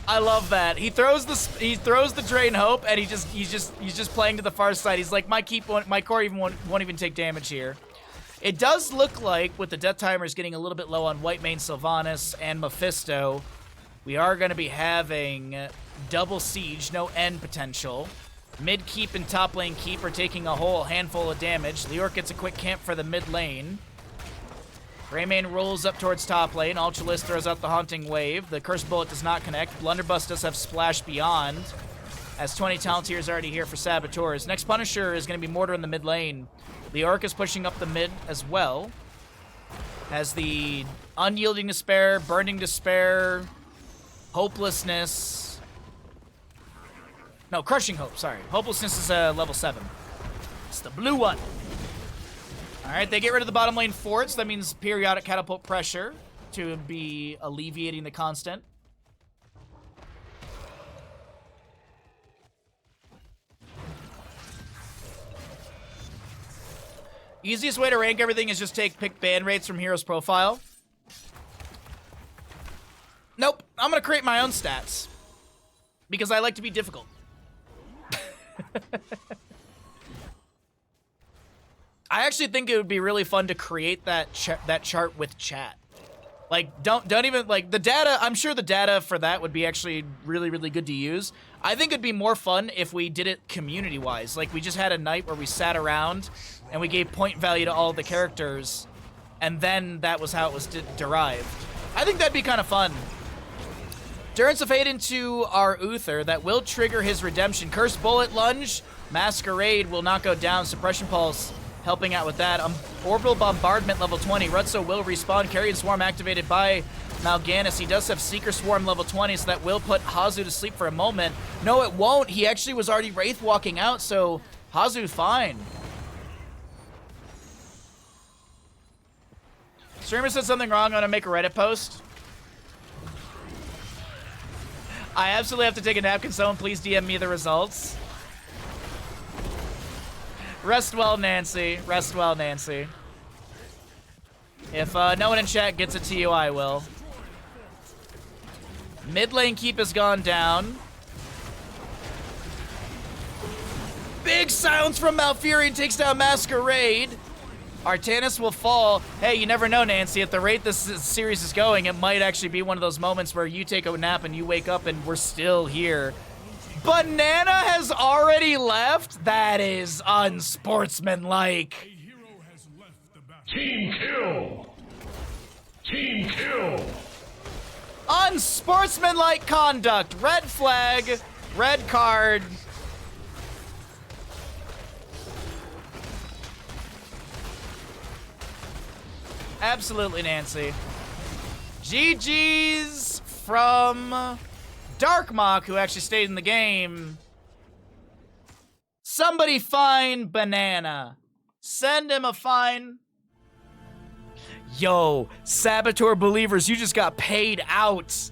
I love that. He throws the Drain Hope, and he's just playing to the far side. He's like, my core won't even take damage here. It does look like, with the death timers getting a little bit low on Whitemane, Sylvanas, and Mephisto, we are going to be having double siege, no end potential. Mid keep and top lane keep are taking a whole handful of damage. Leoric gets a quick camp for the mid lane. Greymane rolls up towards top lane. Ultralisk throws out the Haunting Wave. The Curse Bullet does not connect. Blunderbuss does have Splash Beyond, as 20 Talonteer is already here for Saboteurs. Next Punisher is going to be Mortar in the mid lane. Leoric is pushing up the mid as well. Has the Unyielding Despair, Burning Despair, Hopelessness. No, Crushing Hope, sorry. Hopelessness is level 7. It's the blue one. Alright, they get rid of the bottom lane forts. That means periodic catapult pressure to be alleviating the constant. Easiest way to rank everything is just pick ban rates from hero's profile. Nope, I'm gonna create my own stats. Because I like to be difficult. I actually think it would be really fun to create that chart with chat. Like, don't even, like, the data, I'm sure the data for that would be actually really, really good to use. I think it'd be more fun if we did it community-wise. Like, we just had a night where we sat around and we gave point value to all the characters, and then that was how it was derived. I think that'd be kind of fun. Durance of Fate into our Uther. That will trigger his redemption. Cursed Bullet, Lunge, Masquerade will not go down. Suppression Pulse helping out with that. Orbital Bombardment level 20. Rutso will respawn. Carrion Swarm activated by Mal'Ganis. He does have Seeker Swarm level 20, so that will put Hazu to sleep for a moment. No, it won't. He actually was already Wraith walking out, so Hazu fine. Streamer said something wrong. I'm gonna make a Reddit post. I absolutely have to take a nap. Can someone please DM me the results? Rest well, Nancy. Rest well, Nancy. If no one in chat gets it to you, I will. Mid lane keep has gone down. Big silence from Malfurion takes down Masquerade. Artanis will fall. Hey, you never know, Nancy. At the rate this series is going, it might actually be one of those moments where you take a nap and you wake up and we're still here. Banana has already left? That is unsportsmanlike. Team kill! Team kill! Unsportsmanlike conduct. Red flag. Red card. Absolutely, Nancy. GG's from Darkmock, who actually stayed in the game. Somebody find Banana. Send him a fine. Yo, Saboteur believers, you just got paid out.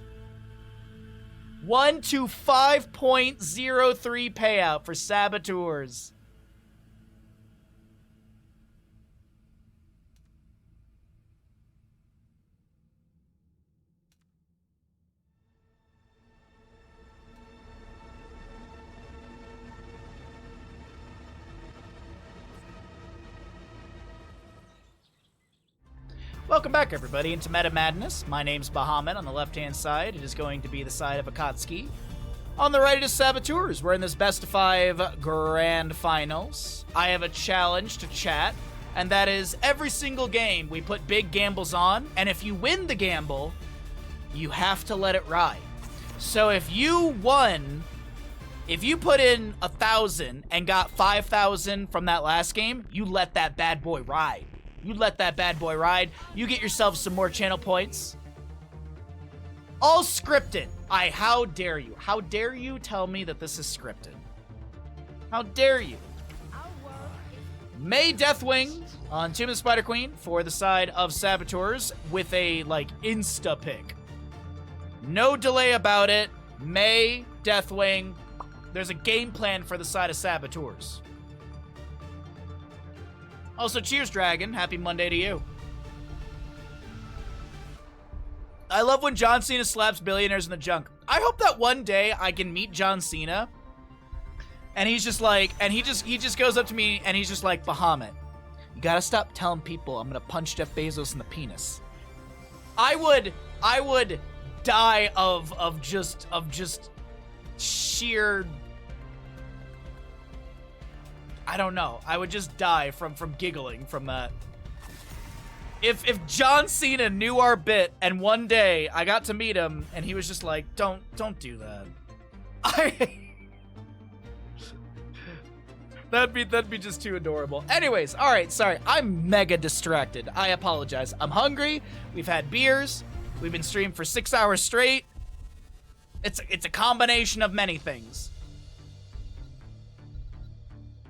1 to 5.03 payout for Saboteurs. Welcome back, everybody, into Meta Madness. My name's Bahamut. On the left-hand side, it is going to be the side of Akatsuki. On the right, it is Saboteurs. We're in this best of 5 grand finals. I have a challenge to chat, and that is every single game we put big gambles on, and if you win the gamble, you have to let it ride. So if you won, if you put in 1,000 and got 5,000 from that last game, you let that bad boy ride. You let that bad boy ride. You get yourself some more channel points. All scripted. How dare you? How dare you tell me that this is scripted? How dare you? May Deathwing on Tomb of the Spider Queen for the side of Saboteurs with a, like, insta-pick. No delay about it. May Deathwing. There's a game plan for the side of Saboteurs. Also, cheers, Dragon. Happy Monday to you. I love when John Cena slaps billionaires in the junk. I hope that one day I can meet John Cena, and he's just like, and he just goes up to me, and he's just like, Bahamut, you gotta stop telling people I'm gonna punch Jeff Bezos in the penis. I would die of just sheer, I don't know. I would just die from giggling from that. If John Cena knew our bit and one day I got to meet him and he was just like, don't do that. That'd be just too adorable. Anyways, all right, sorry. I'm mega distracted. I apologize. I'm hungry. We've had beers. We've been streaming for 6 hours straight. It's a combination of many things.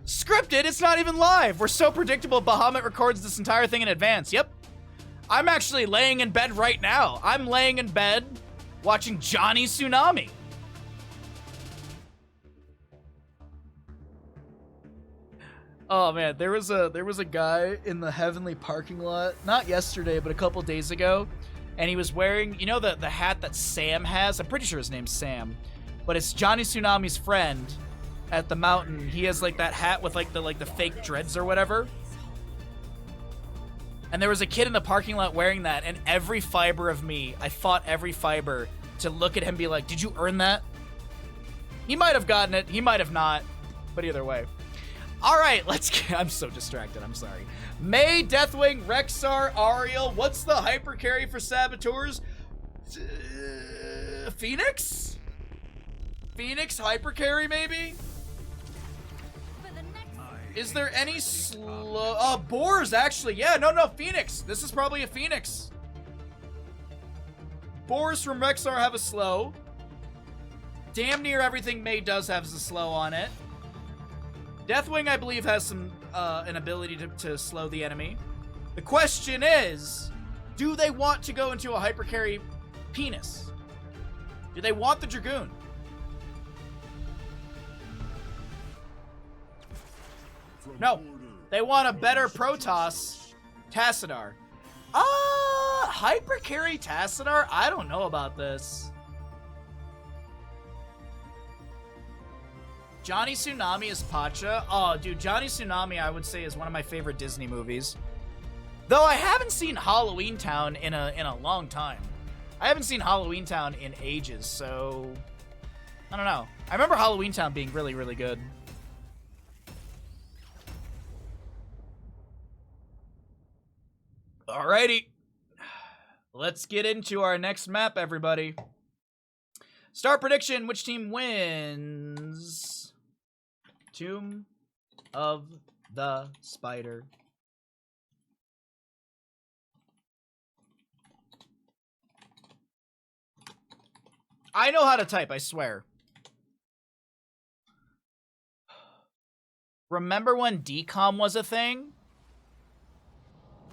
Scripted, it's not even live. We're so predictable. Bahamut records this entire thing in advance. Yep. I'm actually laying in bed right now. I'm laying in bed watching Johnny Tsunami. Oh man, there was a guy in the Heavenly parking lot, not yesterday, but a couple days ago, and he was wearing, you know, the hat that Sam has? I'm pretty sure his name's Sam, but it's Johnny Tsunami's friend at the mountain. He has like that hat with like the fake dreads or whatever. And there was a kid in the parking lot wearing that, and every fiber of me, I fought every fiber to look at him and be like, did you earn that? He might have gotten it, he might have not, but either way. All right, let's get, I'm so distracted, I'm sorry. Mei, Deathwing, Rexar, Ariel, what's the hyper carry for Saboteurs? Phoenix? Phoenix hyper carry maybe? Is there any slow? Oh, Boars actually. Yeah, no, Phoenix. This is probably a Phoenix. Boars from Rexar have a slow. Damn near everything Mei does have a slow on it. Deathwing, I believe, has some an ability to slow the enemy. The question is, do they want to go into a hyper carry penis? Do they want the Dragoon? No, they want a better Protoss Tassadar. Hyper carry Tassadar? I don't know about this. Johnny Tsunami is Pacha. Oh, dude, Johnny Tsunami, I would say, is one of my favorite Disney movies. Though I haven't seen Halloween Town in a long time. I haven't seen Halloween Town in ages, so I don't know. I remember Halloween Town being really, really good. Alrighty. Let's get into our next map, everybody. Start prediction. Which team wins? Tomb of the Spider. I know how to type, I swear. Remember when DCOM was a thing?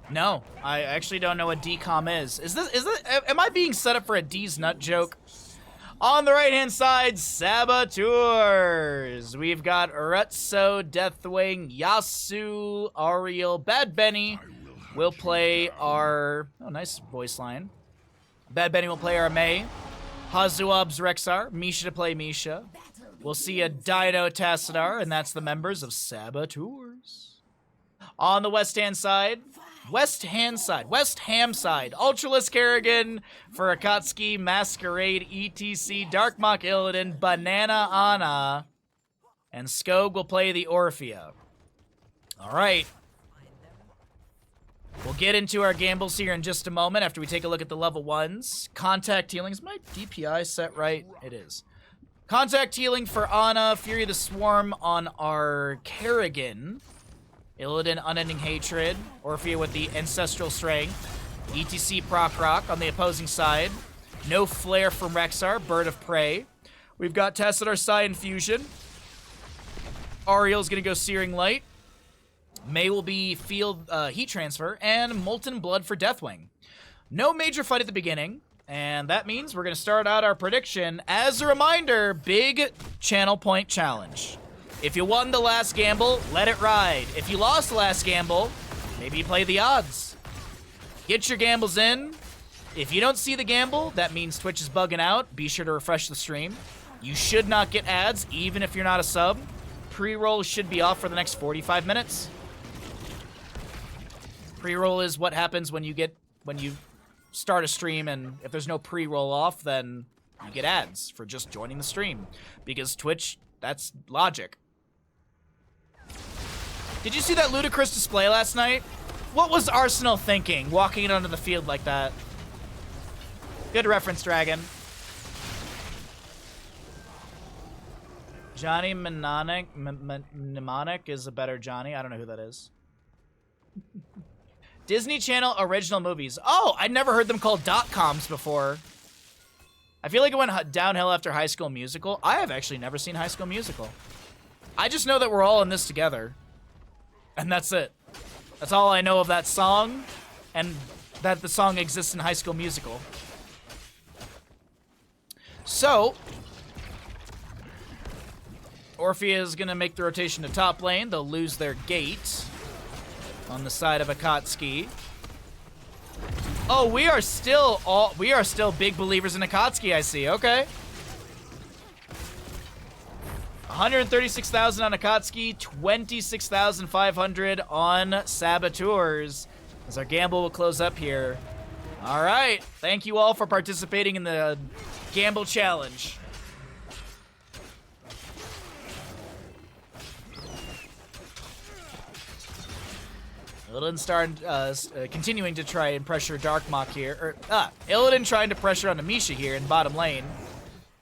No, I actually don't know what DCOM is. Am I being set up for a D's nut joke? On the right-hand side, Saboteurs. We've got Retso, Deathwing, Yasu, Ariel, Bad Benny will play our... Oh, nice voice line. Bad Benny will play our Mei. Hazuab's Rexar, Misha to play Misha. We'll see a Dino Tassadar, and that's the members of Saboteurs. On the West Ham side, Ultralisk Kerrigan for Akatsuki, Masquerade, ETC, Darkmach Illidan, Banana Ana, and Skog will play the Orphea. All right. We'll get into our gambles here in just a moment after we take a look at the level 1s. Contact healing. Is my DPI set right? It is. Contact healing for Ana, Fury of the Swarm on our Kerrigan. Illidan, Unending Hatred. Orphea with the Ancestral Strength. ETC Proc Rock on the opposing side. No Flare from Rexar, Bird of Prey. We've got Tassadar Psi Infusion. Ariel's gonna go Searing Light. Mei will be Field Heat Transfer, and Molten Blood for Deathwing. No major fight at the beginning, and that means we're gonna start out our prediction. As a reminder, big channel point challenge. If you won the last gamble, let it ride. If you lost the last gamble, maybe you play the odds. Get your gambles in. If you don't see the gamble, that means Twitch is bugging out. Be sure to refresh the stream. You should not get ads, even if you're not a sub. Pre-roll should be off for the next 45 minutes. Pre-roll is what happens when you start a stream, and if there's no pre-roll off, then you get ads for just joining the stream. Because Twitch, that's logic. Did you see that ludicrous display last night? What was Arsenal thinking, walking it onto the field like that? Good reference, Dragon. Johnny Mnemonic is a better Johnny. I don't know who that is. Disney Channel original movies. Oh, I'd never heard them called .coms before. I feel like it went downhill after High School Musical. I have actually never seen High School Musical. I just know that we're all in this together. And that's it. That's all I know of that song, and that the song exists in High School Musical. So, Orphea is going to make the rotation to top lane. They'll lose their gate on the side of Akatsuki. Oh, we are still big believers in Akatsuki, I see. Okay. 136,000 on Akatsuki, 26,500 on Saboteurs. As our gamble will close up here. All right. Thank you all for participating in the gamble challenge. Illidan continuing to try and pressure Darkmok here. Illidan trying to pressure onto Misha here in bottom lane.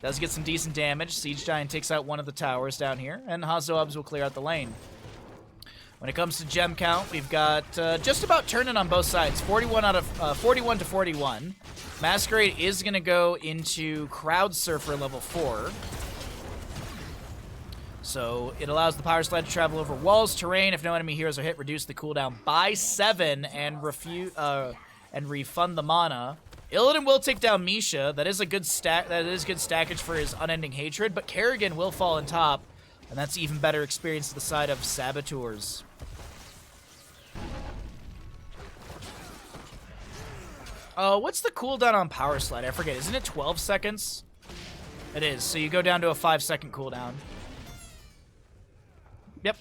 Does get some decent damage. Siege Giant takes out one of the towers down here, and Hazoubs will clear out the lane. When it comes to gem count, we've got just about turning on both sides. 41 to 41. Masquerade is going to go into Crowd Surfer level 4. So it allows the Power Slide to travel over walls, terrain. If no enemy heroes are hit, reduce the cooldown by 7 and refund the mana. Illidan will take down Misha. That is a good stack. That is good stackage for his unending hatred. But Kerrigan will fall on top, and that's even better experience to the side of Saboteurs. What's the cooldown on Power Slide? I forget. Isn't it 12 seconds? It is. So you go down to a 5-second cooldown. Yep.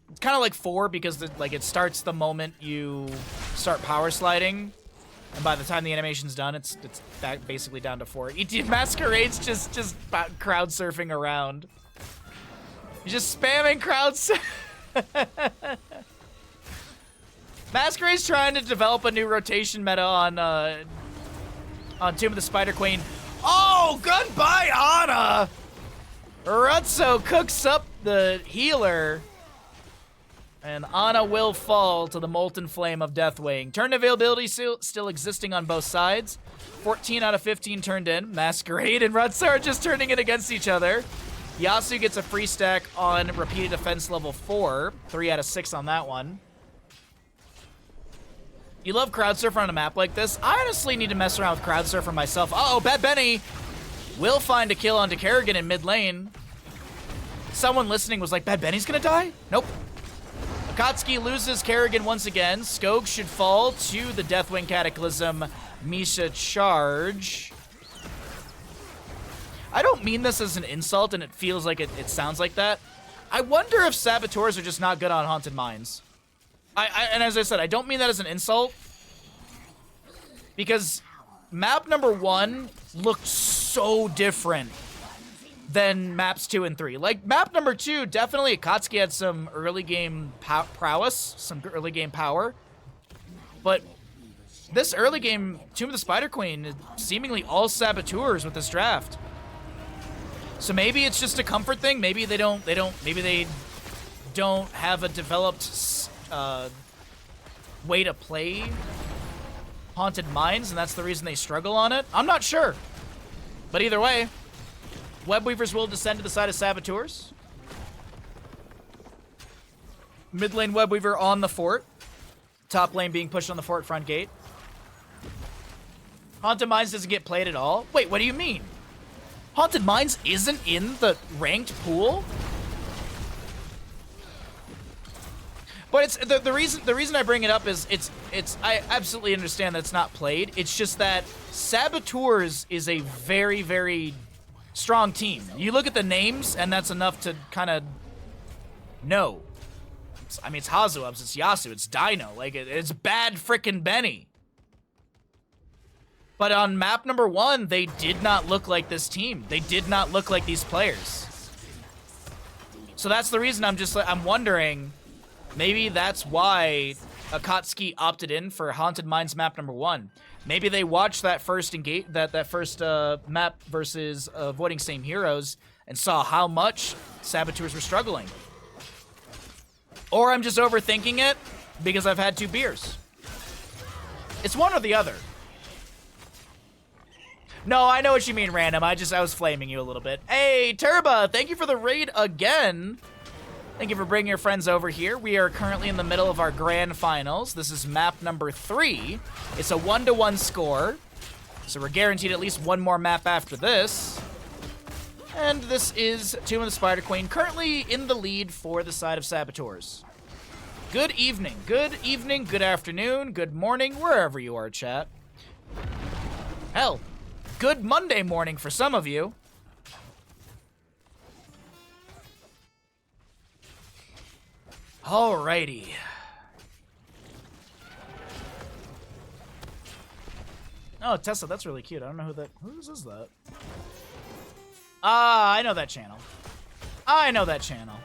It's kind of like 4 because it starts the moment you start power sliding, and by the time the animation's done, it's back basically down to 4. Masquerade's just crowd surfing around. He's just spamming crowd surf. Masquerade's trying to develop a new rotation meta on Tomb of the Spider Queen. Oh, goodbye, Ana! Rutso cooks up the healer, and Ana will fall to the Molten Flame of Deathwing. Turn availability still existing on both sides. 14 out of 15 turned in. Masquerade and Rutso are just turning it against each other. Yasu gets a free stack on Repeated Defense level 4. 3 out of 6 on that one. You love Crowd Surfer on a map like this? I honestly need to mess around with Crowd Surfer myself. Uh-oh, Bad Benny will find a kill onto Kerrigan in mid lane. Someone listening was like, Bad Benny's gonna die? Nope. Akatsuki loses Kerrigan once again. Skog should fall to the Deathwing Cataclysm Misha charge. I don't mean this as an insult, and it feels like it sounds like that. I wonder if Saboteurs are just not good on Haunted Mines. And as I said, I don't mean that as an insult, because map number 1 looked so different than maps 2 and 3. Like, map number 2, definitely Akatsuki had some early game prowess, some early game power, but this early game Tomb of the Spider Queen is seemingly all Saboteurs with this draft. So maybe it's just a comfort thing. Maybe they don't have a developed way to play Haunted Mines, and that's the reason they struggle on it. I'm not sure. But either way, Webweavers will descend to the side of Saboteurs. Mid lane Webweaver on the fort. Top lane being pushed on the fort front gate. Haunted Mines doesn't get played at all. Wait, what do you mean? Haunted Mines isn't in the ranked pool? But it's the reason I bring it up is it's I absolutely understand that it's not played. It's just that Saboteurs is a very, very strong team. You look at the names, and that's enough to kind of know. I mean, it's Hazoubs, it's Yasu, it's Dino. Like, it's Bad frickin' Benny. But on map number 1, they did not look like this team. They did not look like these players. So that's the reason I'm wondering, maybe that's why Akatsuki opted in for Haunted Mines map number 1. Maybe they watched that first map versus Avoiding Same Heroes and saw how much Saboteurs were struggling. Or I'm just overthinking it because I've had 2 beers. It's one or the other. No, I know what you mean, Random. I was flaming you a little bit. Hey, Turba, thank you for the raid again. Thank you for bringing your friends over here. We are currently in the middle of our grand finals. This is map number 3. It's a 1-to-1 score. So we're guaranteed at least one more map after this. And this is Tomb of the Spider Queen, currently in the lead for the side of Saboteurs. Good evening, good afternoon, good morning, wherever you are, chat. Hell, good Monday morning for some of you. Alrighty. Oh, Tessa, that's really cute. I don't know who that... Whose is that? Ah, I know that channel. I know that channel.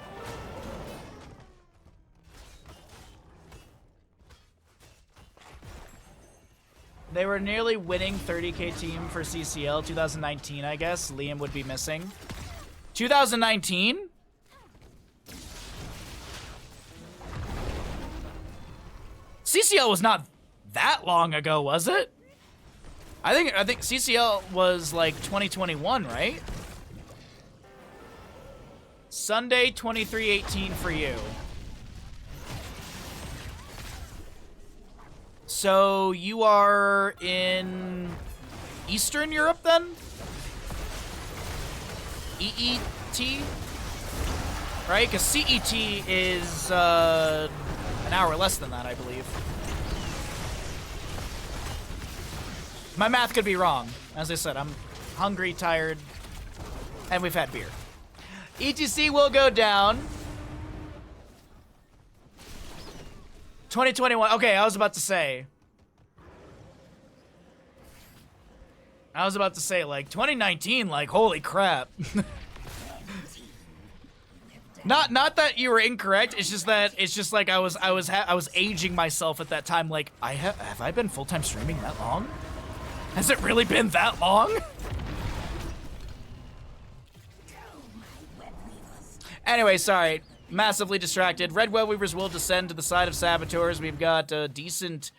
They were nearly winning 30k team for CCL 2019, I guess. Liam would be missing. 2019? CCL was not that long ago, was it? I think CCL was like 2021, right? Sunday 23/18 for you. So you are in Eastern Europe then? EET? Right? Because CET is an hour less than that, I believe. My math could be wrong. As I said, I'm hungry, tired, and we've had beer. ETC will go down. 2021. Okay, I was about to say, like, 2019, like, holy crap. Not that you were incorrect. It's just like I was aging myself at that time. Like, have I been full-time streaming that long? Has it really been that long? Anyway, sorry. Massively distracted. Red Web Weavers will descend to the side of Saboteurs. We've got a decent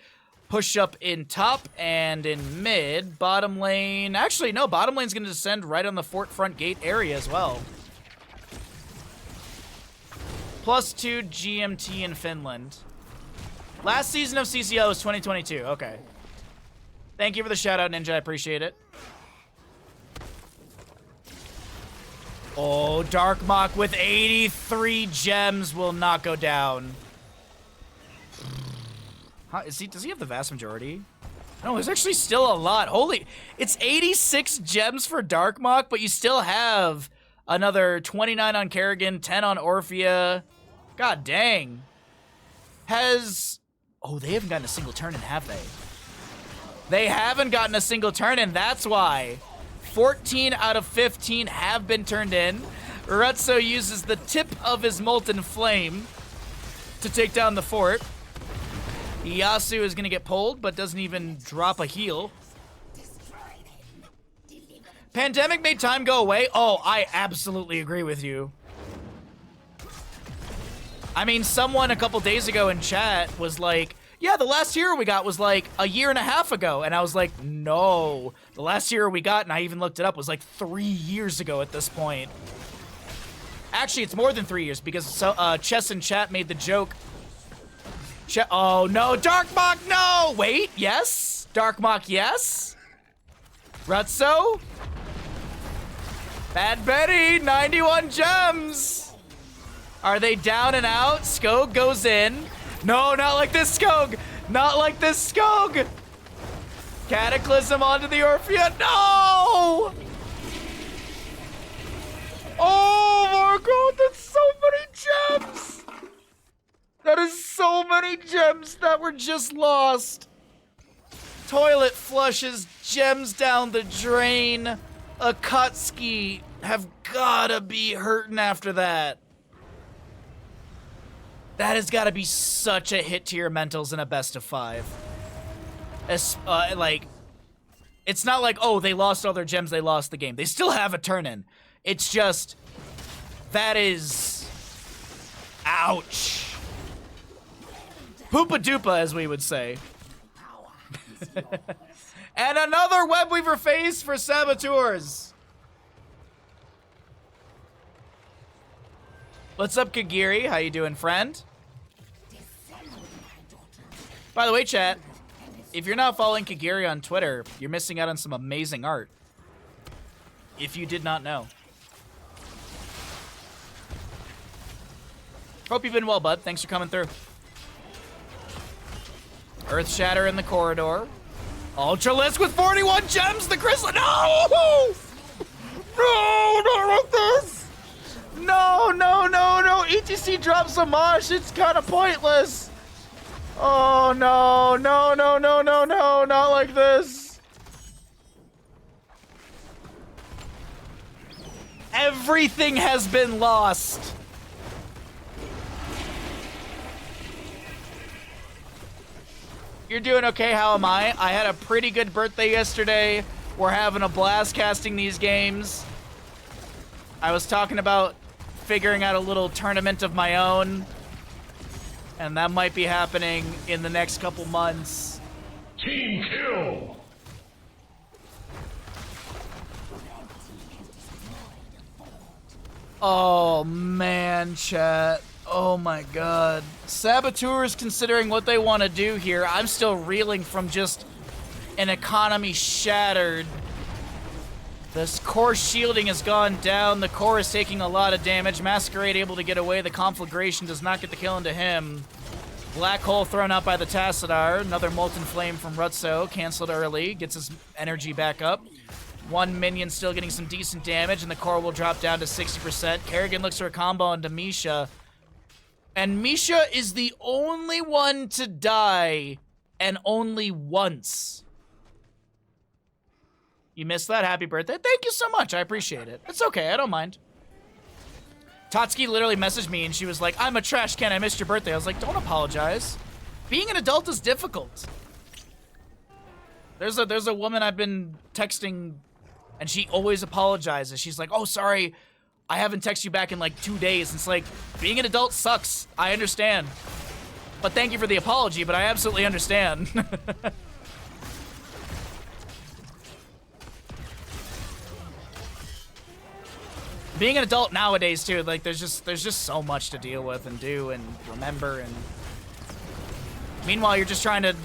push-up in top and in mid. Bottom lane... Actually, no. Bottom lane's going to descend right on the fort front gate area as well. +2 GMT in Finland. Last season of CCL was 2022. Okay. Thank you for the shout-out, Ninja. I appreciate it. Oh, Darkmok with 83 gems will not go down. Does he have the vast majority? No, there's actually still a lot. Holy, it's 86 gems for Darkmok, but you still have another 29 on Kerrigan, 10 on Orphea. God dang. Oh, they haven't gotten a single turn in, have they? They haven't gotten a single turn in, that's why. 14 out of 15 have been turned in. Rutso uses the tip of his Molten Flame to take down the fort. Yasu is going to get pulled, but doesn't even drop a heal. Pandemic made time go away? Oh, I absolutely agree with you. I mean, someone a couple days ago in chat was like, yeah, the last hero we got was like a year and a half ago. And I was like, no. The last hero we got, and I even looked it up, was like 3 years ago at this point. Actually, it's more than 3 years because Chess in chat made the joke. Oh, no. Darkmok, no. Wait, yes. Darkmok, yes. Rutso. Bad Betty, 91 gems. Are they down and out? Skog goes in. No, not like this, Skog! Not like this, Skog! Cataclysm onto the Orphea. No! Oh my god, that's so many gems! That is so many gems that were just lost. Toilet flushes gems down the drain. Akatsuki have gotta be hurting after that. That has got to be such a hit to your mentals in a best of 5. Like, it's not like, oh, they lost all their gems, they lost the game. They still have a turn-in. It's just, that is, ouch. Poopa-doopa, as we would say. And another Webweaver face for Saboteurs. What's up, Kagiri? How you doing, friend? By the way, chat, if you're not following Kagiri on Twitter, you're missing out on some amazing art. If you did not know. Hope you've been well, bud. Thanks for coming through. Earth Shatter in the corridor. Ultralisk with 41 gems. The Grizzly. No! No, not like this. No, no, no, no. ETC drops a mosh. It's kind of pointless. Oh, no, no, no, no, no, no. Not like this. Everything has been lost. You're doing okay, how am I? I had a pretty good birthday yesterday. We're having a blast casting these games. I was talking about figuring out a little tournament of my own. And that might be happening in the next couple months. Team kill. Oh, man, chat. Oh, my God. Saboteurs considering what they want to do here. I'm still reeling from just an economy shattered. This core shielding has gone down. The core is taking a lot of damage. Masquerade able to get away. The conflagration does not get the kill into him. Black hole thrown out by the Tassadar. Another molten flame from Rutso. Canceled early. Gets his energy back up. One minion still getting some decent damage, and the core will drop down to 60%. Kerrigan looks for a combo into Misha. And Misha is the only one to die, and only once. You missed that? Happy birthday. Thank you so much. I appreciate it. It's okay. I don't mind. Tatsuki literally messaged me, and she was like, I'm a trash can. I missed your birthday. I was like, don't apologize. Being an adult is difficult. There's a woman I've been texting, and she always apologizes. She's like, oh, sorry, I haven't texted you back in like 2 days. It's like, being an adult sucks. I understand. But thank you for the apology, but I absolutely understand. Being an adult nowadays, too, like, there's just so much to deal with and do and remember, and meanwhile, you're just trying to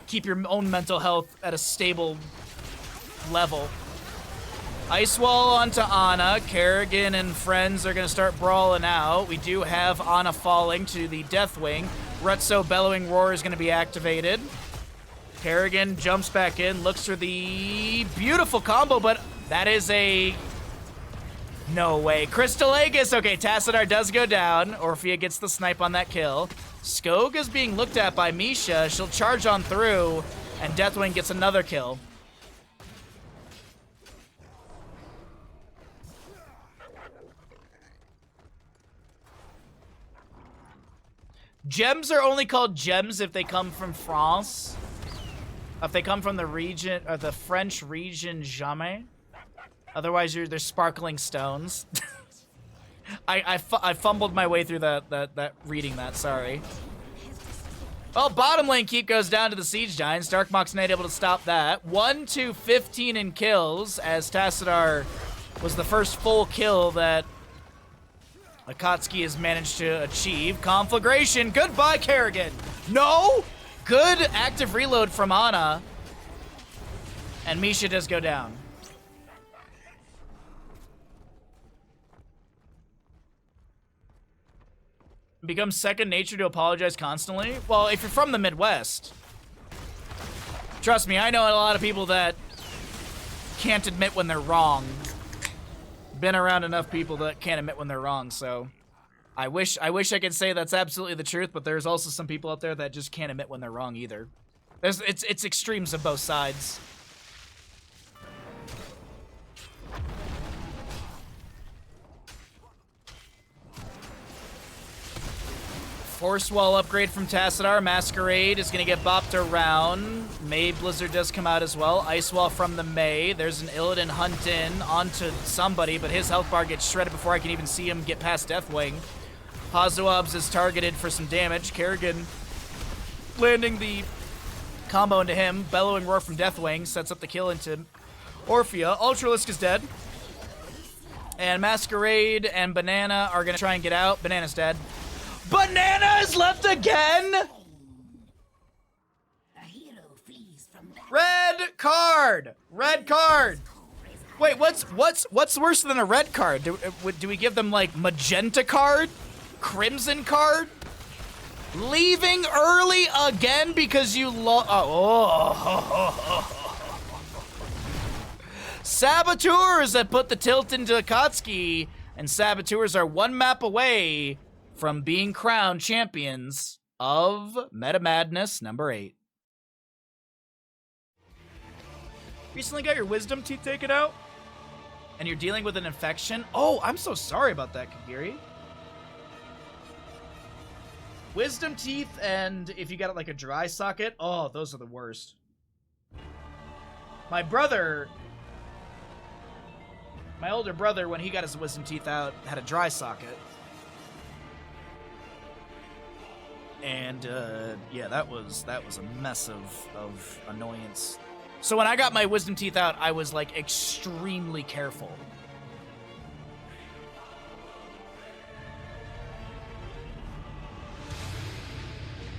keep your own mental health at a stable level. Ice Wall onto Ana. Kerrigan and friends are going to start brawling out. We do have Ana falling to the Deathwing. Rutso Bellowing Roar is going to be activated. Kerrigan jumps back in, looks for the beautiful combo, but that is a... no way. Crystal Aegis. Okay, Tassadar does go down. Orphea gets the snipe on that kill. Skog is being looked at by Misha. She'll charge on through, and Deathwing gets another kill. Gems are only called gems if they come from France. If they come from the region, or the French region, jamais. Otherwise, they're sparkling stones. I fumbled my way through that reading that, sorry. Well, bottom lane keep goes down to the Siege Giants. Darkmock's not able to stop that. 1 to 15 in kills, as Tassadar was the first full kill that Akatsuki has managed to achieve. Conflagration, goodbye, Kerrigan. No! Good active reload from Ana. And Misha does go down. Becomes second nature to apologize constantly? Well, if you're from the Midwest, trust me, I know a lot of people that can't admit when they're wrong. Been around enough people that can't admit when they're wrong, so I wish I could say that's absolutely the truth, but there's also some people out there that just can't admit when they're wrong either. It's extremes of both sides. Force Wall upgrade from Tassadar. Masquerade is going to get bopped around. May Blizzard does come out as well. Ice Wall from the May. There's an Illidan hunt in onto somebody, but his health bar gets shredded before I can even see him get past Deathwing. Hazuabs is targeted for some damage. Kerrigan landing the combo into him. Bellowing Roar from Deathwing sets up the kill into Orphea. Ultralisk is dead. And Masquerade and Banana are going to try and get out. Banana's dead. Banana is left again? Red card! Red card! Wait, what's worse than a red card? Do we give them, like, magenta card? Crimson card? Leaving early again because you Saboteurs that put the tilt into Akatsuki, and Saboteurs are one map away from being crowned champions of Meta Madness number 8. Recently got your wisdom teeth taken out? and you're dealing with an infection. Oh, I'm so sorry about that, Kagiri. Wisdom teeth, and if you got like a dry socket, oh, those are the worst. My brother, my older brother, when he got his wisdom teeth out, had a dry socket. And yeah, that was a mess of annoyance. So when I got my wisdom teeth out, I was like extremely careful.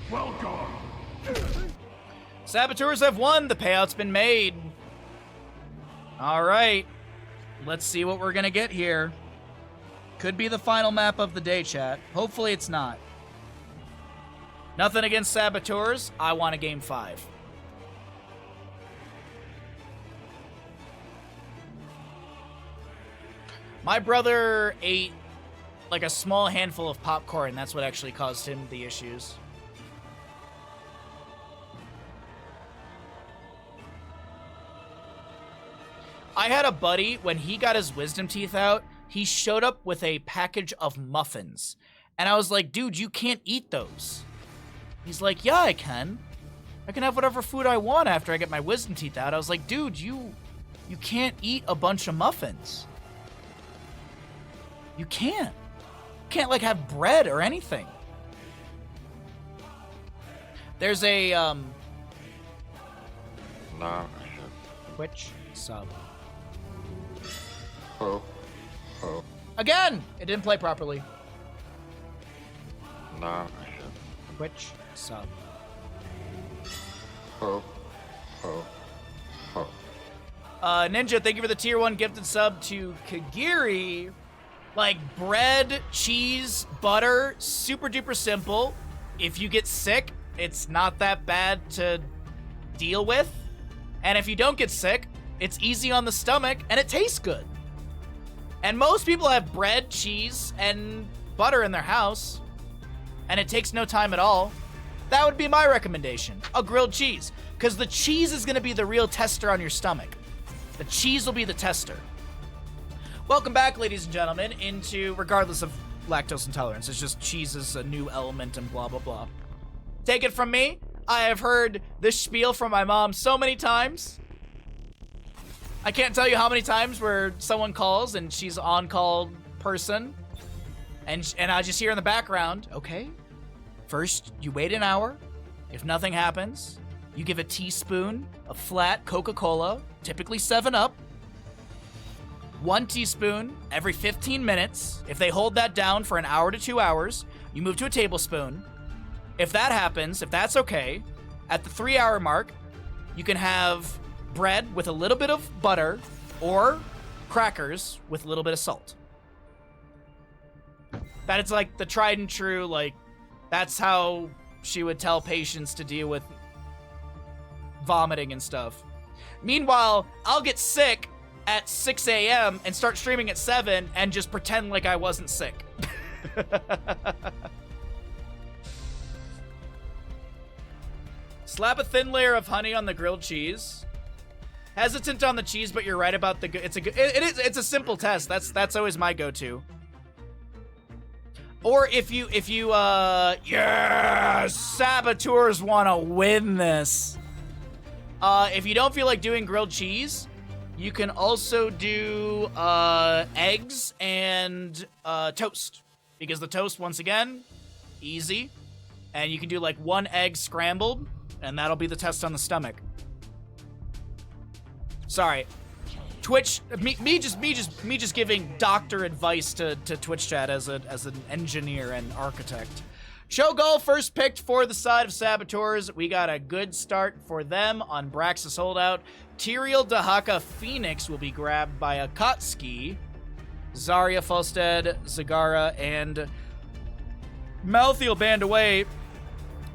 Welcome. Saboteurs have won. The payout's been made. All right. Let's see what we're going to get here. Could be the final map of the day, chat. Hopefully it's not. Nothing against Saboteurs. I want a game 5. My brother ate like a small handful of popcorn. That's what actually caused him the issues. I had a buddy, when he got his wisdom teeth out, he showed up with a package of muffins. And I was like, dude, you can't eat those. He's like, yeah, I can. I can have whatever food I want after I get my wisdom teeth out. I was like, dude, you can't eat a bunch of muffins. You can't. You can't, like, have bread or anything. There's a, Nah, I have. Twitch sub. Oh. Oh. Again! It didn't play properly. Nah, I have. Twitch sub. Oh. Oh. Oh. Ninja, thank you for the tier 1 gifted sub to Kagiri. Like, bread, cheese, butter, super duper simple. If you get sick, it's not that bad to deal with. And if you don't get sick, it's easy on the stomach and it tastes good. And most people have bread, cheese, and butter in their house. And it takes no time at all. That would be my recommendation. A grilled cheese. Because the cheese is going to be the real tester on your stomach. The cheese will be the tester. Welcome back, ladies and gentlemen, into, regardless of lactose intolerance, it's just cheese is a new element and blah, blah, blah. Take it from me. I have heard this spiel from my mom so many times. I can't tell you how many times where someone calls and she's on-call person. And I just hear in the background, okay, first you wait an hour. If nothing happens, you give a teaspoon of flat Coca-Cola, typically 7-Up. 1 teaspoon every 15 minutes. If they hold that down for an hour to 2 hours, you move to a tablespoon. If that happens, if that's okay, at the 3-hour mark, you can have bread with a little bit of butter or crackers with a little bit of salt. That is like the tried and true, like, that's how she would tell patients to deal with vomiting and stuff. Meanwhile, I'll get sick at 6 a.m. and start streaming at 7 and just pretend like I wasn't sick. Slap a thin layer of honey on the grilled cheese. Hesitant on the cheese, but you're right about the it's a simple test. That's always my go-to. Or if you yes, saboteurs want to win this. If you don't feel like doing grilled cheese, you can also do eggs and toast. Because the toast, once again, easy. And you can do like 1 egg scrambled, and that'll be the test on the stomach. Sorry. Twitch, me just giving doctor advice to Twitch chat as an engineer and architect. Cho'Gall first picked for the side of Saboteurs. We got a good start for them on Braxis holdout. Tyrael Dahaka Phoenix will be grabbed by Akatsuki. Zarya, Falstead, Zagara, and Malthael banned away.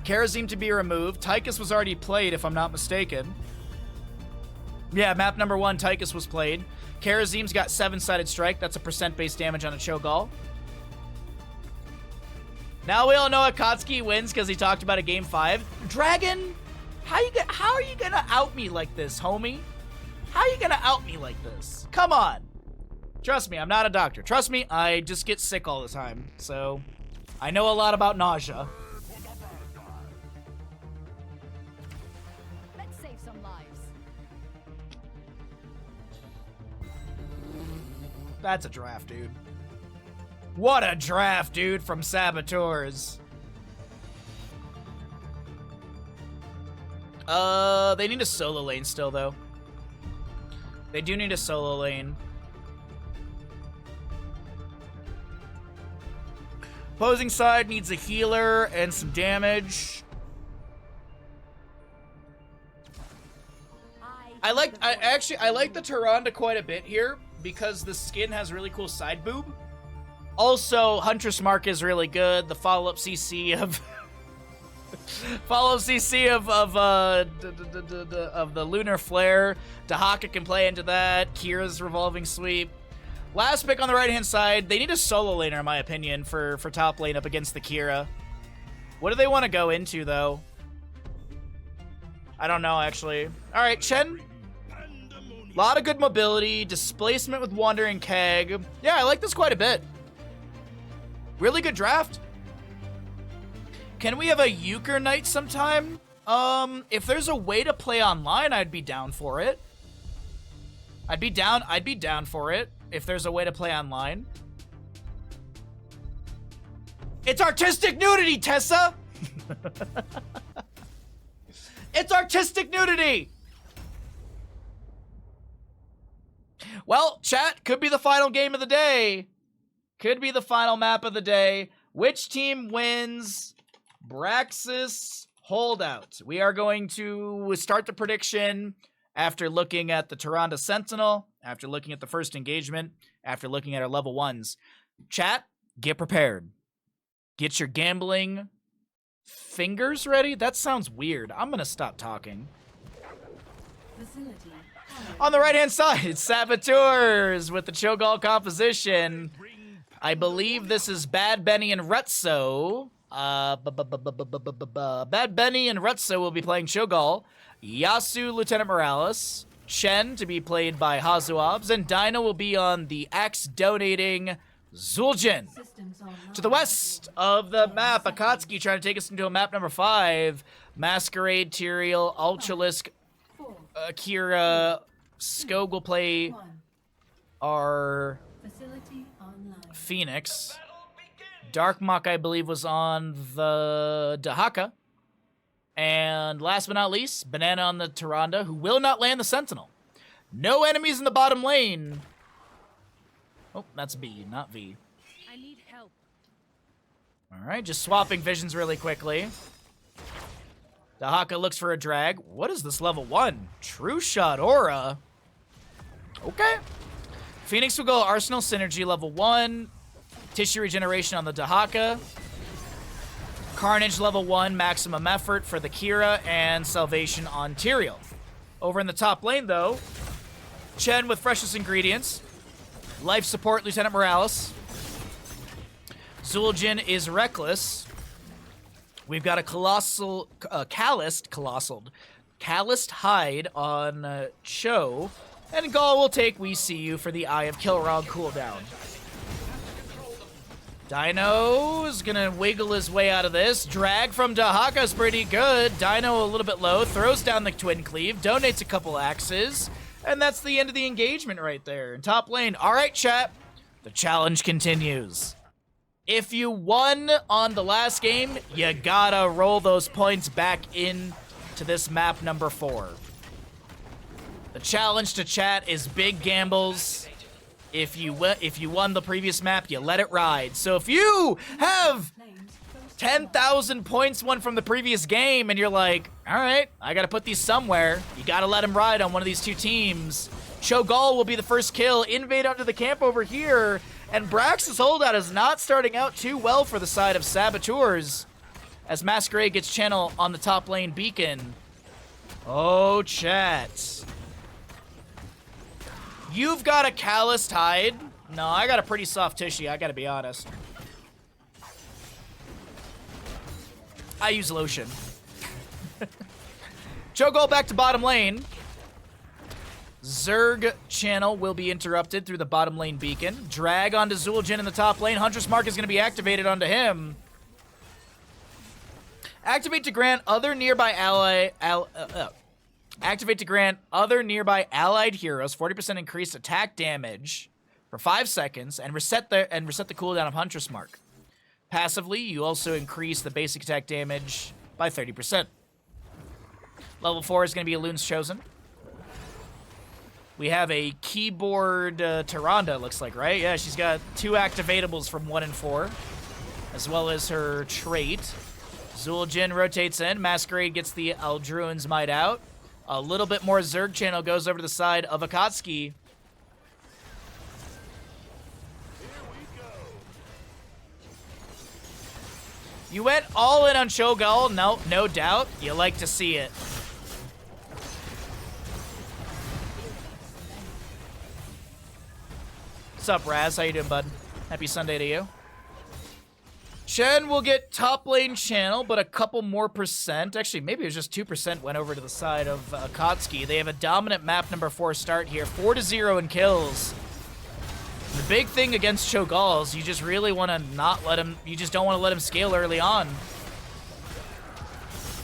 Karazim to be removed. Tychus was already played, if I'm not mistaken. Yeah, map number 1, Tychus was played. Karazim's got 7-sided strike. That's a percent-based damage on a Cho'Gall. Now we all know Akatsuki wins because he talked about a game 5. Dragon, how are you gonna out me like this, homie? How are you gonna out me like this? Come on. Trust me, I'm not a doctor. Trust me, I just get sick all the time. So, I know a lot about nausea. Let's save some lives. That's a draft, dude. What a draft, dude, from Saboteurs. They need a solo lane still, though. They do need a solo lane. Opposing side needs a healer and some damage. I like the Tyrande quite a bit here because the skin has really cool side boob. Also, Huntress Mark is really good. The follow-up CC of of the Lunar Flare. Dahaka can play into that. Kira's Revolving Sweep. Last pick on the right-hand side. They need a solo laner, in my opinion, for top lane up against the Kira. What do they want to go into, though? I don't know, actually. All right, Chen. A lot of good mobility. Displacement with Wandering Keg. Yeah, I like this quite a bit. Really good draft. Can we have a Euchre Knight sometime? If there's a way to play online, I'd be down for it. I'd be down for it if there's a way to play online. It's artistic nudity, Tessa! It's artistic nudity! Well, chat, could be the final game of the day. Could be the final map of the day. Which team wins Braxis Holdout? We are going to start the prediction after looking at the Tyrande Sentinel, after looking at the first engagement, after looking at our level 1s. Chat, get prepared. Get your gambling fingers ready. That sounds weird. I'm going to stop talking. On the right-hand side, Saboteurs with the Cho'Gall composition. I believe this is Bad Benny and Retso. Bad Benny and Retso will be playing Cho'Gall. Yasu, Lieutenant Morales. Chen to be played by Hazuabs. And Dino will be on the axe-donating Zul'jin. To the west of the map, Akatsuki trying to take us into a map number 5. Masquerade, Tyrael, Ultralisk, Kira, Skog will play our Phoenix. Darkmok, I believe, was on the Dahaka. And last but not least, Banana on the Tyrande, who will not land the Sentinel. No enemies in the bottom lane. Oh, that's B, not V. I need help. All right, just swapping visions really quickly. Dahaka looks for a drag. What is this level 1? True Shot Aura. Okay. Phoenix will go Arsenal Synergy level 1. Tissue Regeneration on the Dahaka. Carnage level 1, Maximum Effort for the Kira, and Salvation on Tyrael. Over in the top lane, though, Chen with Freshest Ingredients. Life Support, Lieutenant Morales. Zul'jin is Reckless. We've got a calloused hide on Cho. And Gaul will take We See You for the Eye of Kilrog cooldown. Dino's gonna wiggle his way out of this. Drag from Dahaka's pretty good. Dino a little bit low, throws down the Twin Cleave, donates a couple axes, and that's the end of the engagement right there. In top lane, all right, chat, the challenge continues. If you won on the last game, you gotta roll those points back in to this map number 4. The challenge to chat is big gambles. If you won the previous map, you let it ride. So if you have 10,000 points won from the previous game and you're like, all right, I got to put these somewhere, you got to let them ride on one of these two teams. Cho'Gall will be the first kill. Invade onto the camp over here. And Brax's holdout is not starting out too well for the side of Saboteurs as Masquerade gets channel on the top lane beacon. Oh, chat. You've got a calloused hide. No, I got a pretty soft tissue, I gotta be honest. I use lotion. Cho'Gall back to bottom lane. Zerg channel will be interrupted through the bottom lane beacon. Drag onto Zul'jin in the top lane. Huntress Mark is going to be activated onto him. Activate to grant other nearby activate to grant other nearby allied heroes 40% increased attack damage for 5 seconds and reset the cooldown of Huntress Mark. Passively, you also increase the basic attack damage by 30%. Level 4 is going to be Elun's Chosen. We have a keyboard Tyrande, looks like, right? Yeah, she's got 2 activatables from 1 and 4, as well as her trait. Zul'jin rotates in. Masquerade gets the Aldruin's Might out. A little bit more Zerg channel goes over to the side of Akatsuki. You went all in on Cho'Gall. No doubt. You like to see it. What's up, Raz? How you doing, bud? Happy Sunday to you. Chen will get top lane channel, but a couple more percent. Actually, maybe it was just 2% went over to the side of Akatsuki. They have a dominant map number 4 start here. 4-0 in kills. The big thing against Cho'Gall is you just really want to not let him, you just don't want to let him scale early on.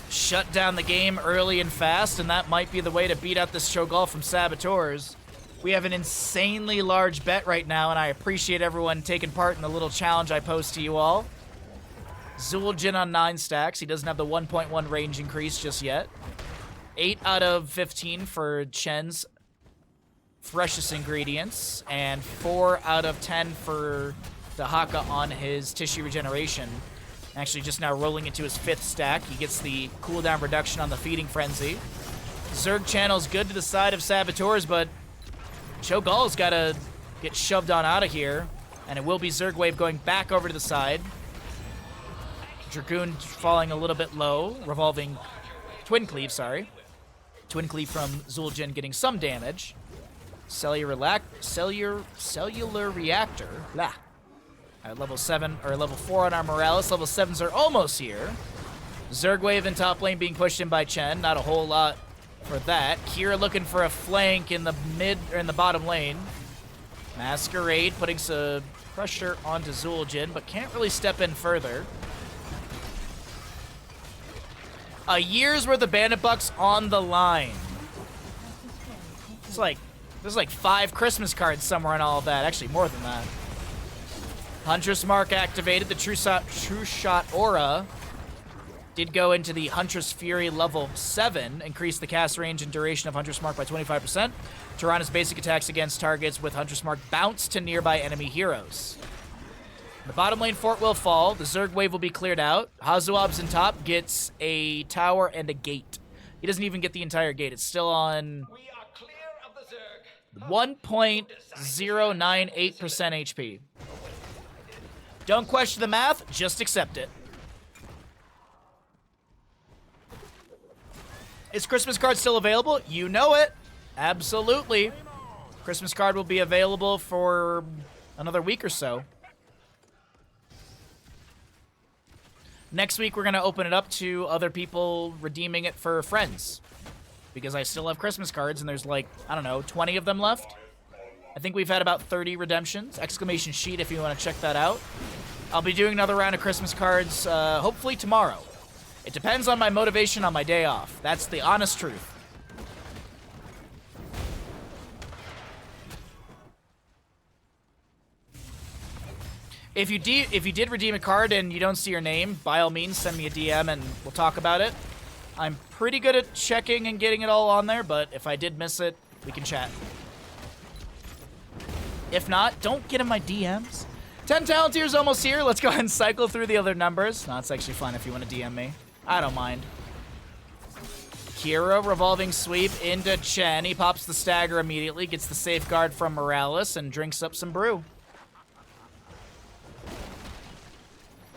Shut down the game early and fast, and that might be the way to beat out this Cho'Gall from Saboteurs. We have an insanely large bet right now, and I appreciate everyone taking part in the little challenge I posed to you all. Zul'jin on 9 stacks. He doesn't have the 1.1 range increase just yet. 8 out of 15 for Chen's freshest ingredients, and 4 out of 10 for Dahaka on his tissue regeneration. Actually, just now rolling into his 5th stack. He gets the cooldown reduction on the Feeding Frenzy. Zerg channel's good to the side of Saboteurs, but Cho'Gall's got to get shoved on out of here, and it will be Zerg Wave going back over to the side. Dragoon falling a little bit low, revolving Twin Cleave, sorry. Twin Cleave from Zul'jin getting some damage. Cellular Reactor. Blah. At level 7, or level 4 on our Morales. Level 7s are almost here. Zerg Wave in top lane being pushed in by Chen. Not a whole lot for that. Kira looking for a flank in the mid, or in the bottom lane. Masquerade putting some pressure onto Zul'jin, but can't really step in further. A year's worth of Bandit Bucks on the line. There's like 5 Christmas cards somewhere in all of that. Actually, more than that. Huntress Mark activated. The True Shot Aura did go into the Huntress Fury level 7. Increased the cast range and duration of Huntress Mark by 25%. Tirana's basic attacks against targets with Huntress Mark bounce to nearby enemy heroes. The bottom lane fort will fall. The Zerg wave will be cleared out. Hazuab's in top, gets a tower and a gate. He doesn't even get the entire gate. It's still on 1.098% HP. Don't question the math, just accept it. Is Christmas card still available? You know it. Absolutely. Christmas card will be available for another week or so. Next week, we're going to open it up to other people redeeming it for friends. Because I still have Christmas cards, and there's like, I don't know, 20 of them left. I think we've had about 30 redemptions. Exclamation sheet if you want to check that out. I'll be doing another round of Christmas cards, hopefully tomorrow. It depends on my motivation on my day off. That's the honest truth. If you did redeem a card and you don't see your name, by all means, send me a DM and we'll talk about it. I'm pretty good at checking and getting it all on there, but if I did miss it, we can chat. If not, don't get in my DMs. 10 Talentiers almost here. Let's go ahead and cycle through the other numbers. No, it's actually fine if you want to DM me. I don't mind. Kira, revolving sweep into Chen. He pops the stagger immediately, gets the safeguard from Morales, and drinks up some brew.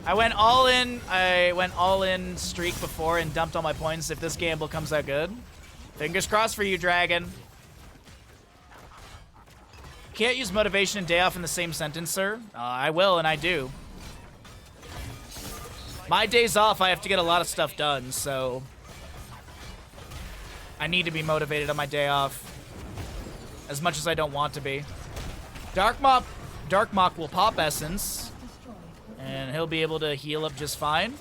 I went all in streak before and dumped all my points if this gamble comes out good. Fingers crossed for you, Dragon. Can't use motivation and day off in the same sentence, sir. I will, and I do. My days off, I have to get a lot of stuff done, so I need to be motivated on my day off. as much as I don't want to be. Dark Mach will pop Essence, and he'll be able to heal up just fine.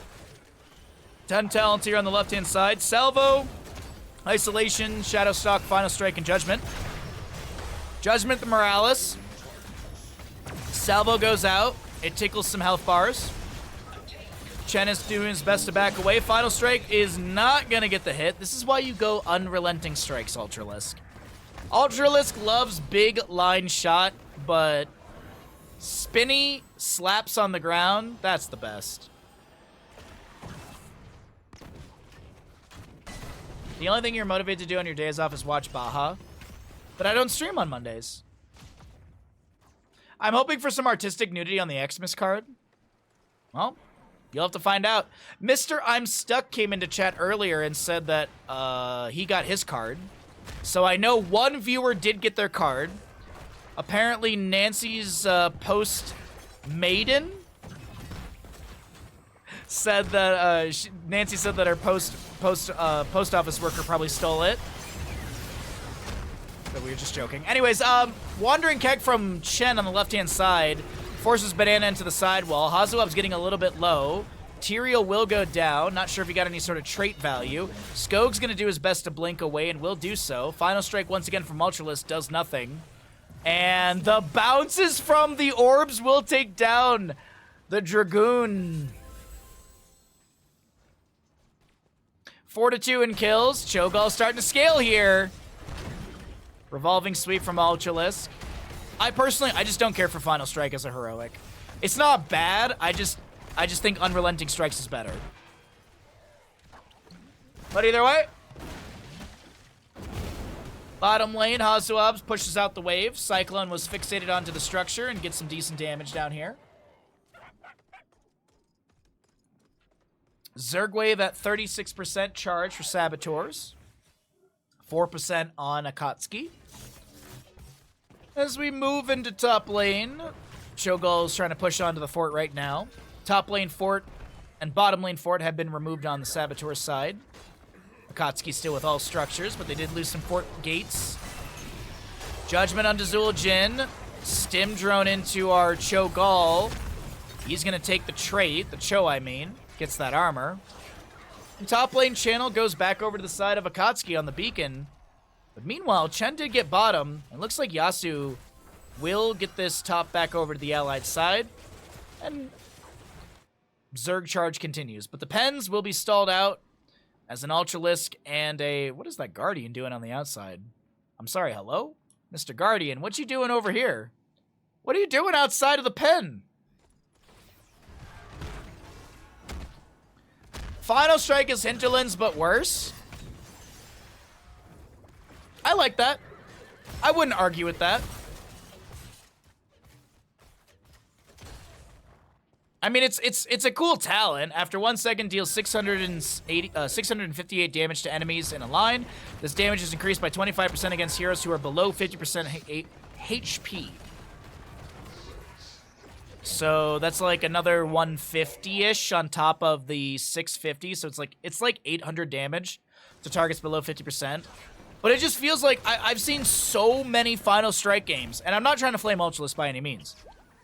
10 talents here on the left-hand side. Salvo, Isolation, Shadow Stalk, Final Strike, and Judgment. Judgment the Morales. Salvo goes out. It tickles some health bars. Chen is doing his best to back away. Final Strike is not going to get the hit. This is why you go Unrelenting Strikes, Ultralisk. Ultralisk loves big line shot, but spinny slaps on the ground, that's the best. The only thing you're motivated to do on your days off is watch Baja, but I don't stream on Mondays. I'm hoping for some artistic nudity on the Xmas card. Well, you'll have to find out. Mr. I'm Stuck came into chat earlier and said that he got his card. So I know one viewer did get their card. Apparently Nancy's post maiden said that Nancy said that her post office worker probably stole it. But we were just joking. Anyways, Wandering Keg from Chen on the left-hand side forces Banana into the sidewall. Hazuab's getting a little bit low. Tyrael will go down. Not sure if he got any sort of trait value. Skog's going to do his best to blink away and will do so. Final Strike once again from Ultralisk does nothing. And the bounces from the orbs will take down the Dragoon. 4-2 in kills. Cho'Gall starting to scale here. Revolving sweep from Ultralisk. I just don't care for Final Strike as a heroic. It's not bad. I just think Unrelenting Strikes is better. But either way, bottom lane, Hazuabs pushes out the wave. Cyclone was fixated onto the structure and gets some decent damage down here. Zerg wave at 36% charge for Saboteurs. 4% on Akatsuki. As we move into top lane, Cho'Gall is trying to push onto the fort right now. Top lane fort and bottom lane fort have been removed on the Saboteur side. Akatsuki still with all structures, but they did lose some fort gates. Judgment on Dazul Jin. Stim drone into our Cho'Gall. He's going to take the trait, the Cho I mean. Gets that armor. And top lane channel goes back over to the side of Akatsuki on the beacon. But meanwhile, Chen did get bottom. It looks like Yasu will get this top back over to the allied side. And Zerg charge continues. But the Pens will be stalled out as an Ultralisk and a... What is that Guardian doing on the outside? I'm sorry, hello? Mr. Guardian, what you doing over here? What are you doing outside of the pen? Final Strike is Hinterlands, but worse. I like that. I wouldn't argue with that. I mean, it's a cool talent. After 1 second, deals 658 damage to enemies in a line. This damage is increased by 25% against heroes who are below 50% HP. So that's like another 150-ish on top of the 650. So it's like 800 damage to targets below 50%. But it just feels like I've seen so many Final Strike games, and I'm not trying to flame Ultralisk by any means.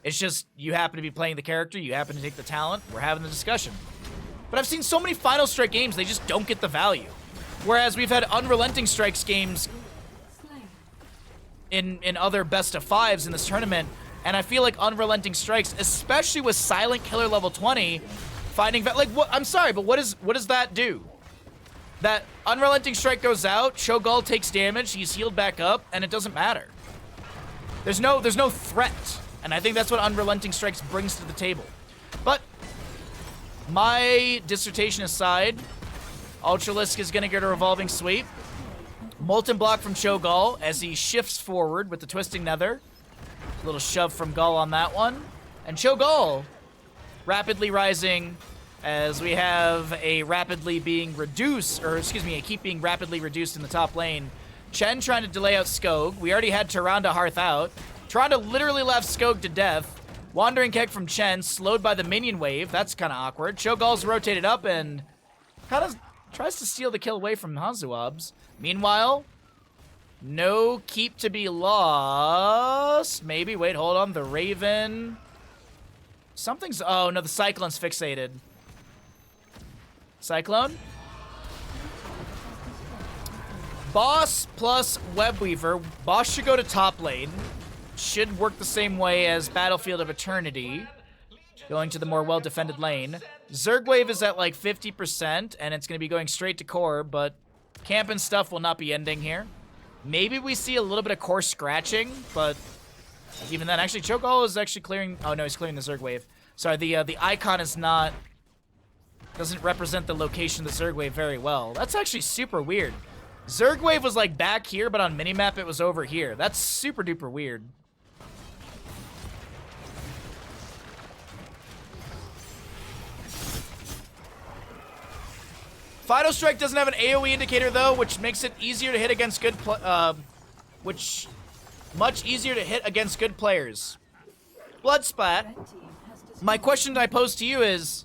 It's just you happen to be playing the character, you happen to take the talent, we're having the discussion. But I've seen so many Final Strike games, they just don't get the value. Whereas we've had Unrelenting Strikes games in other best of fives in this tournament, and I feel like Unrelenting Strikes, especially with Silent Killer level 20, finding like what? I'm sorry, but what does that do? That Unrelenting Strike goes out, Cho'Gall takes damage, he's healed back up, and it doesn't matter. There's no threat. And I think that's what Unrelenting Strikes brings to the table. But my dissertation aside, Ultralisk is going to get a revolving sweep. Molten Block from Cho'Gall as he shifts forward with the Twisting Nether. Little shove from Gall on that one. And Cho'Gall rapidly rising as we have a rapidly being reduced, or excuse me, a keep being rapidly reduced in the top lane. Chen trying to delay out Skog. We already had Tyrande Hearth out. Tyrande literally left Skog to death. Wandering Keg from Chen, slowed by the minion wave. That's kind of awkward. Cho'Gall's rotated up and kind of tries to steal the kill away from Hazuabs. Meanwhile, No keep to be lost. Maybe. Wait, hold on. The Raven. Something's... Oh, no, the Cyclone's fixated. Cyclone? Boss plus Webweaver. Boss should go to top lane. Should work the same way as Battlefield of Eternity. Going to the more well-defended lane. Zergwave is at like 50%, and it's going to be going straight to core, but camp and stuff will not be ending here. Maybe we see a little bit of core scratching, but even then, actually, Cho'Gall is actually clearing... Oh, no, he's clearing the Zergwave. Sorry, the icon is not... Doesn't represent the location of the Zergwave very well. That's actually super weird. Zergwave was like back here, but on minimap it was over here. That's super duper weird. Final Strike doesn't have an AoE indicator though, which makes it easier to hit against good much easier to hit against good players. Bloodsplat. My question I pose to you is,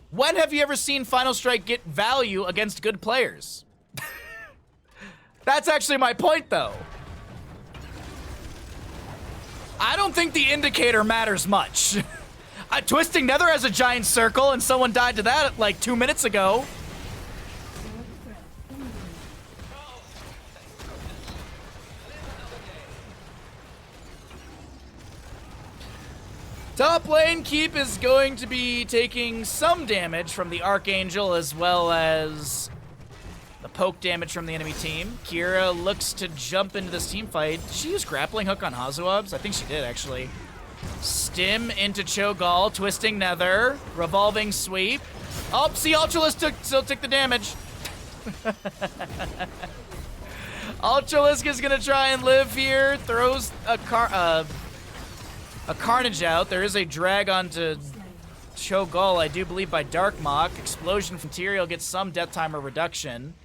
when have you ever seen Final Strike get value against good players? That's actually my point though. I don't think the indicator matters much. Twisting Nether has a giant circle and someone died to that like 2 minutes ago. Top lane Keep is going to be taking some damage from the Archangel as well as the poke damage from the enemy team. Kira looks to jump into this team fight. Did she use Grappling Hook on Hazuabs? I think she did, actually. Stim into Cho'Gall, Twisting Nether, Revolving Sweep. Oh, see, Ultralisk still took the damage. Ultralisk is gonna try and live here, throws a Carnage out. There is a drag onto Cho'Gall, I do believe, by Darkmock. Explosion from Tyrael gets some death timer reduction.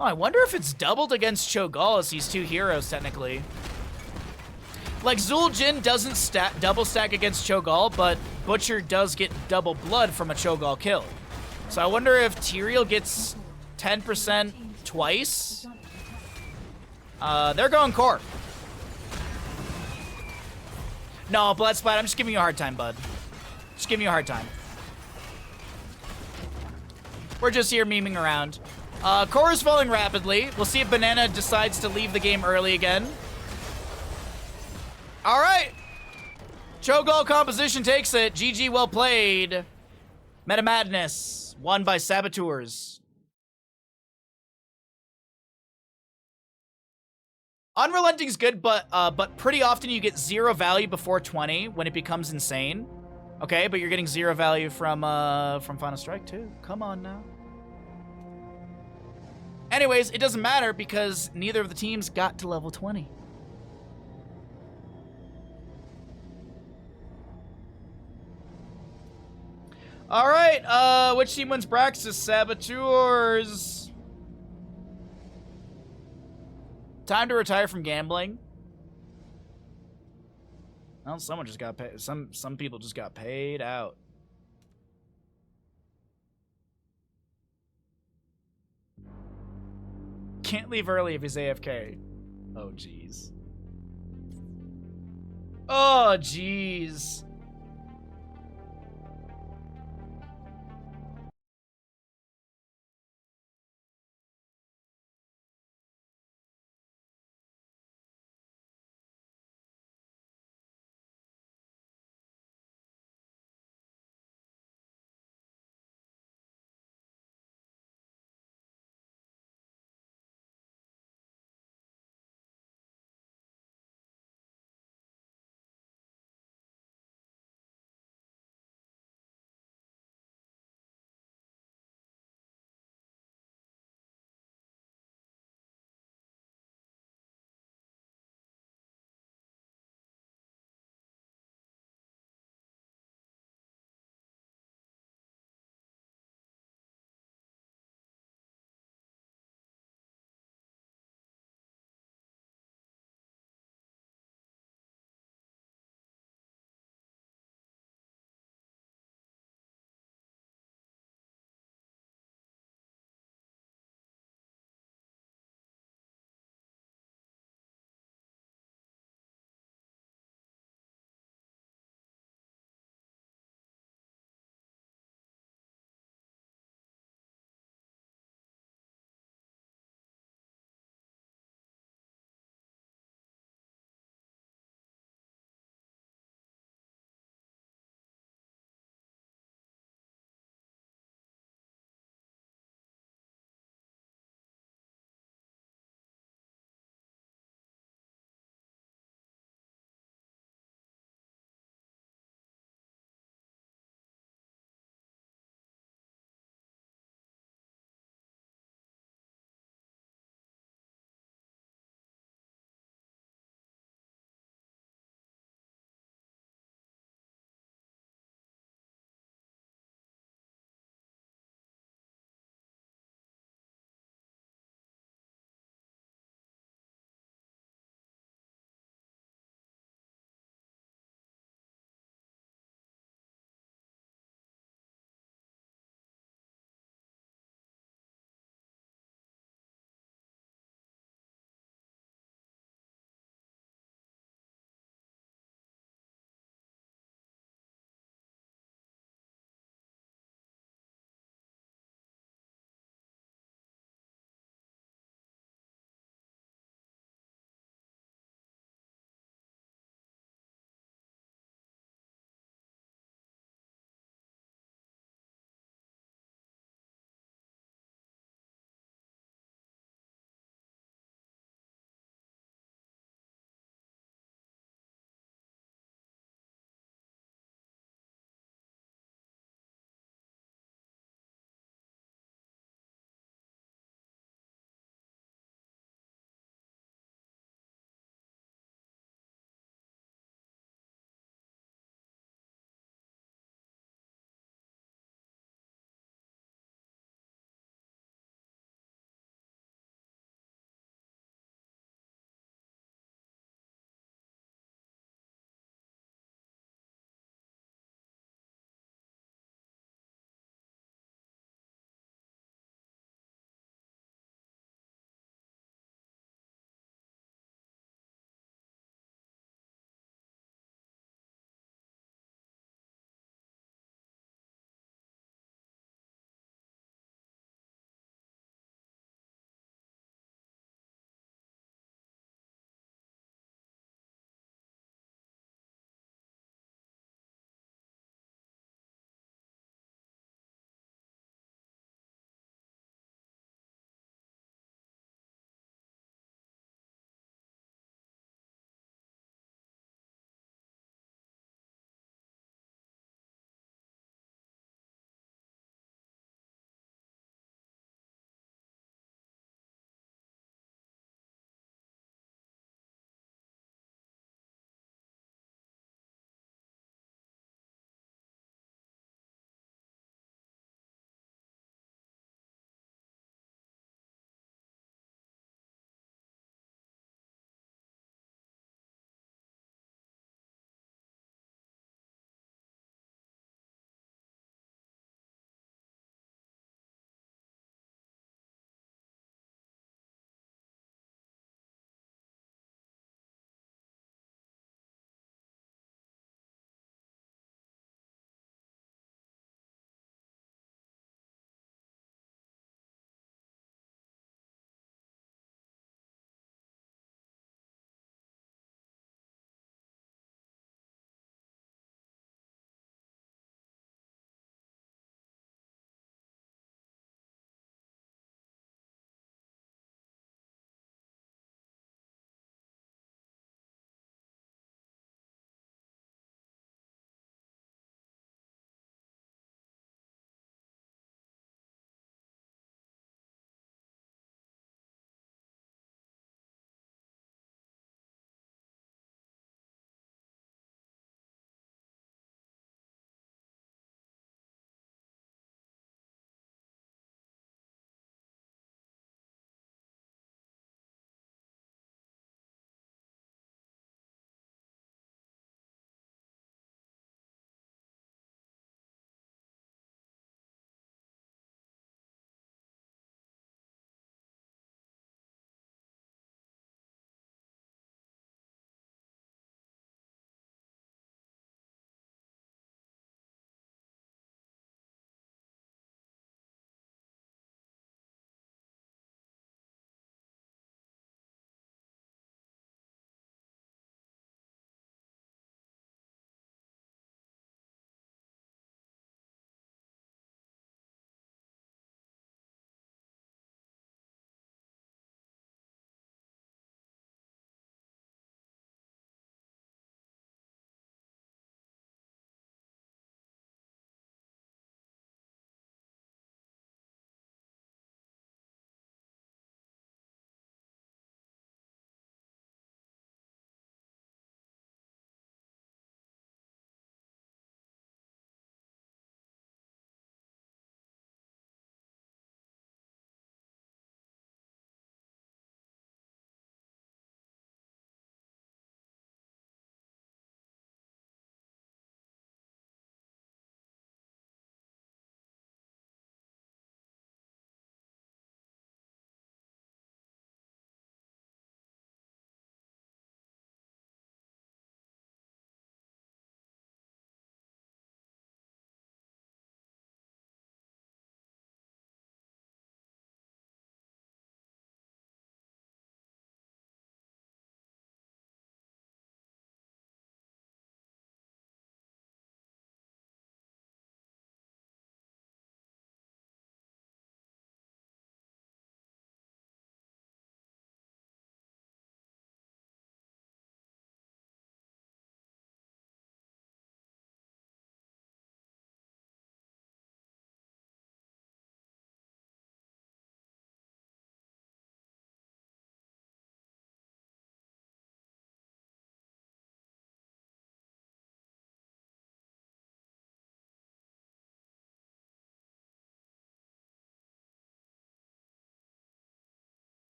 Oh, I wonder if it's doubled against Cho'Gall as he's two heroes, technically. Like, Zul'jin doesn't double stack against Cho'Gall, but Butcher does get double blood from a Cho'Gall kill. So I wonder if Tyrael gets 10% twice. They're going core. No, Bloodsplat, I'm just giving you a hard time, bud. Just giving you a hard time. We're just here memeing around. Core is falling rapidly. We'll see if Banana decides to leave the game early again. All right. Cho'Gall composition takes it. GG, well played. Meta Madness, won by Saboteurs. Unrelenting's good, but pretty often you get 0 value before 20 when it becomes insane. Okay, but you're getting 0 value from Final Strike too. Come on now. Anyways, it doesn't matter because neither of the teams got to level 20. All right, which team wins Braxis? Saboteurs. Time to retire from gambling. Well, someone just got paid. Some people just got paid out. Can't leave early if he's AFK. Oh, jeez. Oh, jeez.